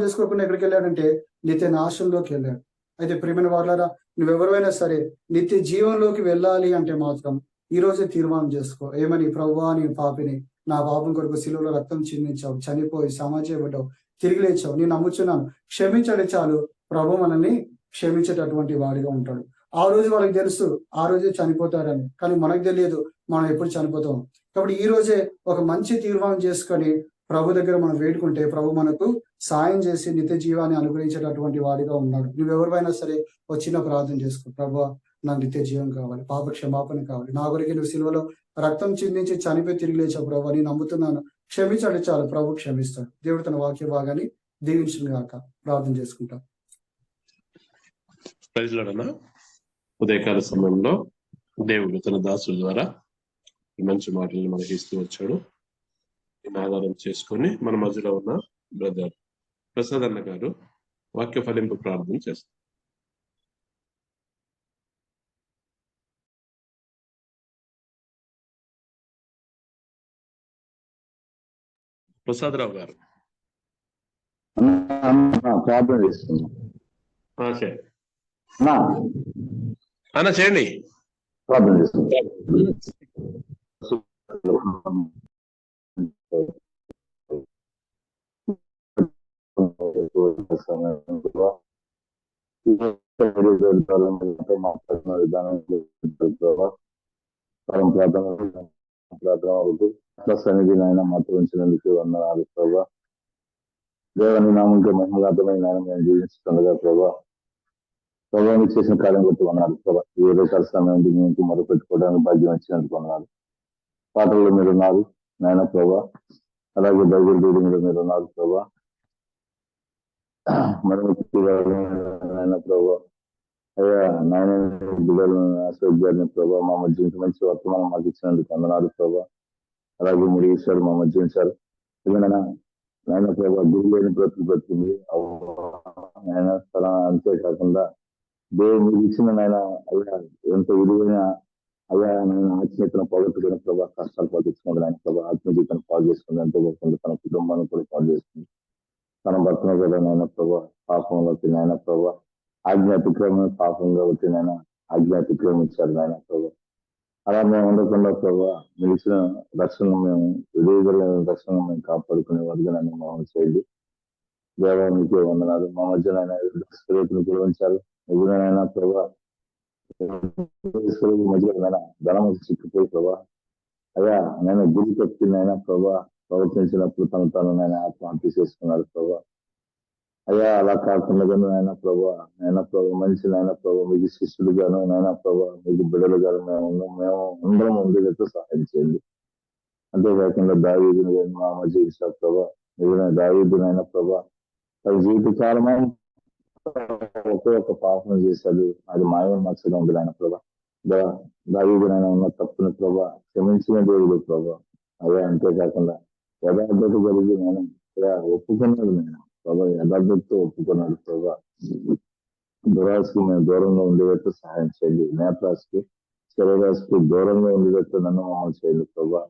చేసుకోకుండా ఎక్కడికి వెళ్ళాడంటే నిత్య నాశనంలోకి వెళ్ళాడు. అయితే ప్రియమైన వాళ్ళారా, నువ్వెవరైనా సరే నిత్య జీవంలోకి వెళ్ళాలి అంటే మాత్రం ఈ రోజే తీర్మానం చేసుకో. ఏమని, ప్రభువా నీ పాపిని, నా పాపం కొరకు సిలువలో రక్తం చిందించావు, చనిపోయి సమాధి చేయబడ్డావు, తిరిగి లేచావు, నేను నమ్ముచున్నాను, క్షమించండి చాలు, ప్రభు మనల్ని క్షమించేటటువంటి వాడిగా ఉంటాడు. ఆ రోజు వాళ్ళకి తెలుసు ఆ రోజే చనిపోతారని, కానీ మనకు తెలియదు మనం ఎప్పుడు చనిపోతాం. కాబట్టి ఈ రోజే ఒక మంచి తీర్మానం చేసుకొని ప్రభు దగ్గర మనం వేడుకుంటే ప్రభు మనకు సాయం చేసి నిత్య జీవాన్ని అనుగ్రహించేటటువంటి వాడిగా ఉన్నాడు. నువ్వెవరిపైనా సరే వచ్చిన ప్రార్థన చేసుకో, ప్రభు నాకు నిత్య జీవం కావాలి, పాప క్షమాపణ కావాలి, నా కొరకు నువ్వు సిలువలో రక్తం చిందించి చనిపోయి తిరిగి లేచావు ప్రభు, నేను నమ్ముతున్నాను, క్షమించండి చాలు, ప్రభు క్షమిస్తాడు. దేవుడు తన వాక్య భాగాన్ని దీవించును గాక. ప్రార్థన చేసుకుంటాం. ఉదయకాల సమయంలో దేవుడు తన దాసుల ద్వారా మంచి మాటలను మనకి ఇస్తూ వచ్చాడు. దీన్ని ఆధారం చేసుకొని మన మధ్యలో ఉన్న బ్రదర్ ప్రసాద్ అన్న గారు వాక్య ఫలింపు ప్రార్థన చేస్తారు. ప్రసాదరావు గారు ప్రార్థన చేస్తున్నాం. సరే అన్నా అన్న చేయండి. ప్రార్థన చేస్తున్నాం. మాట్లాడుతున్న విధానం ప్రార్థన వరకు సన్నిధి నాయన మాత్రం ఉంచినందుకు వందనాలు ప్రభా. దేవాన్ని నామంతో మహిమగాతమైన నాయన మేము జీవిస్తుండగా ప్రభా ప్రభావం చేసిన కార్యం కొట్టి ఉన్నారు ప్రభా. ఈ ఉదయకాల సమయం మీకు మొదలుపెట్టుకోవడానికి భాగ్యం వచ్చినందుకు ఉన్నారు. పాటల్లో మీరు ఉన్నారు నాయన ప్రభా. అలాగే బైబిల్ రీడింగ్ లో మీరు ఉన్నారు ప్రభా. నాయన ప్రభా అయ్యా నాయన బిడ్డలను ఆశ్రయించాలని ప్రభా మా మధ్య మంచి వర్తమానం మాకు ఇచ్చినందుకు వందనాలు ప్రభా. అలాగే మీరు ఈశ్వరు మా మధ్య ఉంచారు. ఏదైనా నాయన ప్రభా గురి లేని బ్రతుకుతుంది నాయన అంతేకాకుండా దేవుడు మీకు ఇచ్చిన నాయన అయ్యా ఎంత విలువైన అయ్యా నేను ఆత్మీయతను పోగొట్టుకుని ప్రభా కష్టాలు పాటించుకుంటాను ఆయన ప్రభా. ఆత్మీయతను పాడు చేసుకుంది ఎంతో పోతుంది. తన కుటుంబాన్ని కూడా పాడు చేస్తుంది. తన భర్తను కూడా నాయన ప్రభా పాపంలోకి నాయన ప్రభా ఆజ్ఞ అతిక్రమం పాపంగా వచ్చి నాయన ఆజ్ఞ అతిక్రమించారు నాయన ప్రభా. అలా మేము ఉండకుండా ప్రభా మీరు ఇచ్చిన రక్షణ మేము విధేయులైన రక్షణ మేము కాపాడుకునే వారికి నన్ను మమ్మల్ని చేయండి. దేవానికి వందనాలు. మా మధ్య స్త్రీలను పిలువంచారు. నిజమైనా ప్రభా మధ్యలో ధనం చిక్కిపోయి ప్రభా అయ్యా నేను గురి తప్పిందైనా ప్రభా ప్రవర్తించినప్పుడు తను నేను ఆత్మహత్య చేసుకున్నాడు ప్రభా. అయ్యా అలా కాకుండా నాయన ప్రభా మంచి నాయన ప్రభా మీకు శిష్యులుగాను నాయన ప్రభా మీకు బిడ్డలుగాను మేము అందరం ఉండేటట్టు సహాయం చేయండి. అంతేకాకుండా దావీదుని మా మధ్య ఇష్టా ప్రభా నిజమైన దావీదునైనా ప్రభా తన జీవితకాలమై ఒకే ఒక పాపం చేశాడు. అది మాయం మచ్చగా ఉంటుంది ఆయన ప్రభా. దావీదునైనా ఉన్న తప్పుని ప్రభా క్షమించిన దేవుడు ప్రభా. అదే అంతేకాకుండా యథార్థత జరిగి నేను ఒప్పుకున్నాడు నేను ప్రభా. యథార్థతతో ఒప్పుకున్నాడు ప్రభా. దురాశకి మేము దూరంగా ఉండేటట్టు సహాయం చేయండి. నేత్రాశకి శరీరాశకి దూరంగా ఉండేటట్టు నన్ను మమ్మల్ని చేయండి ప్రభా.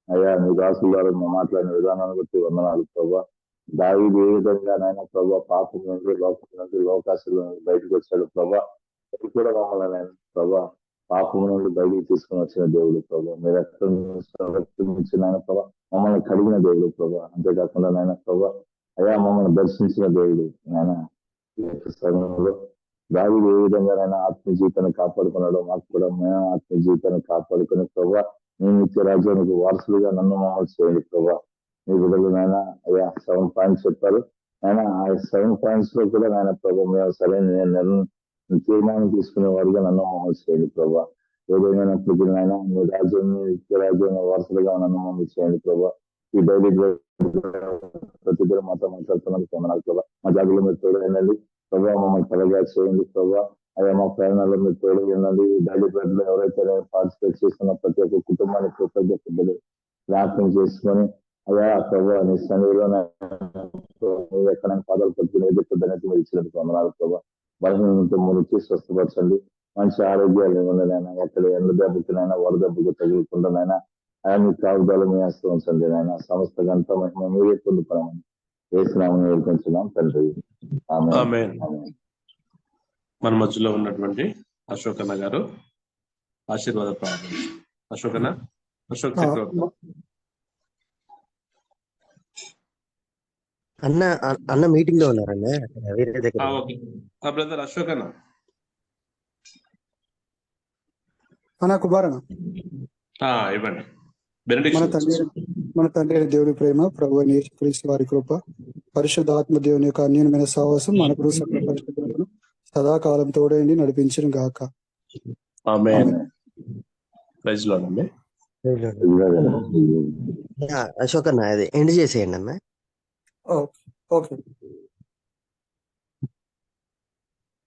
అయ్యా మీ దాసుల ద్వారా మేము మాట్లాడిన విధానాన్ని బట్టి వందనాలు ప్రభా. దావీదు ఏ విధంగా నాయన ప్రభా పాపం నుండి లోకాశుల నుండి బయటకు వచ్చాడు ప్రభా. అది కూడా మమ్మల్ని నాయన ప్రభా పాపం నుండి బయటికి తీసుకుని వచ్చిన దేవుడు ప్రభా. మీరు రక్తం నాయన ప్రభా మమ్మల్ని కడిగిన దేవుడు ప్రభా. అంతేకాకుండా నాయన ప్రభా అయ్యా మమ్మల్ని దర్శించిన దేవుడు నాయన సమయంలో దావీదు ఏ విధంగా నాయన ఆత్మ జీవితాన్ని కాపాడుకున్నాడో మాకు కూడా మేము ఆత్మ జీవితాన్ని కాపాడుకుని ప్రభా మీ నిత్య రాజ్యానికి వారసులుగా నన్ను మమ్మల్ని చేయండి ప్రభా. మీ బిడ్డలు నాయన అయ్యా 7 పాయింట్స్ చెప్పారు ఆయన. ఆ 7 పాయింట్స్ లో కూడా నాయన ప్రభా మేము సరైన తీర్మానం తీసుకునే వారిగా నన్ను మమ్మల్ని చేయండి ప్రభా. ఏదైనప్పటికీ నాయన మీ రాజ్యం నిత్య రాజ్యం వారసులుగా నన్ను మమ్మల్ని చేయండి ప్రభా. ఈ డైలీ ప్రతి కూడా మాతో మాట్లాడుతున్నందుకు వందనాలు ప్రభా. మా జాబులో మీరు తోడైందండి ప్రభా. మమ్మల్ని త్వరగా చేయండి ప్రభా. అయ్యా మా ప్రయాణాల్లో మీరు తోడైందండి. డైలీ బ్రెడ్ లో ఎవరైతే పార్టిసిపేట్ చేస్తున్న ప్రతి ఒక్క కుటుంబాన్ని కృతజ్ఞతలు జ్ఞాపకం చేసుకొని అయ్యా ప్రభా నీ సన్నిధిలో ఎక్కడ పాదాలు పట్టుకుని ఎదుర్కొద్దనట్టు మీరు ఇచ్చినట్టు వందనాలు ప్రభా. బలహీనంతో మురికి స్వస్థపరచండి. మంచి ఆరోగ్యాలు ఇవ్వండినైనా. ఎక్కడ ఎండ దెబ్బకినైనా వడ దెబ్బకు తగులుకుంటున్నాయినా ఆయన మీ కావుదాలు మీ హస్తం ఉంచండి నాయన. సమస్త గంట మహిమ మీరే పొందుకోమని వేసినామని వేడుకుంటున్నాం తండ్రి. ఆమేన్. మన మధ్యలో ఉన్నటువంటి అశోకన్న గారు ఆశీర్వాద ప్రార్థన. అశోక్ చక్రవర్తి అన్న మీటింగ్ లో ఉన్నారన్న వేరే దగ్గర. బ్రదర్ అశోక్ అన్న కుమారన్న ఇవ్వండి. మన తండ్రి దేవుని ప్రేమ ప్రభు యేసుక్రీస్తు వారి కృప పరిశుద్ధాత్మ దేవుని యొక్క అన్యోన్యమైన సహవాసం మనకు సకల పరిశుద్ధులను సదాకాలం తోడైండి నడిపించును గాక. ఆమేన్. అశోక్ అన్న అది ఎండ్ చేసేయండి అన్న. ఓకే.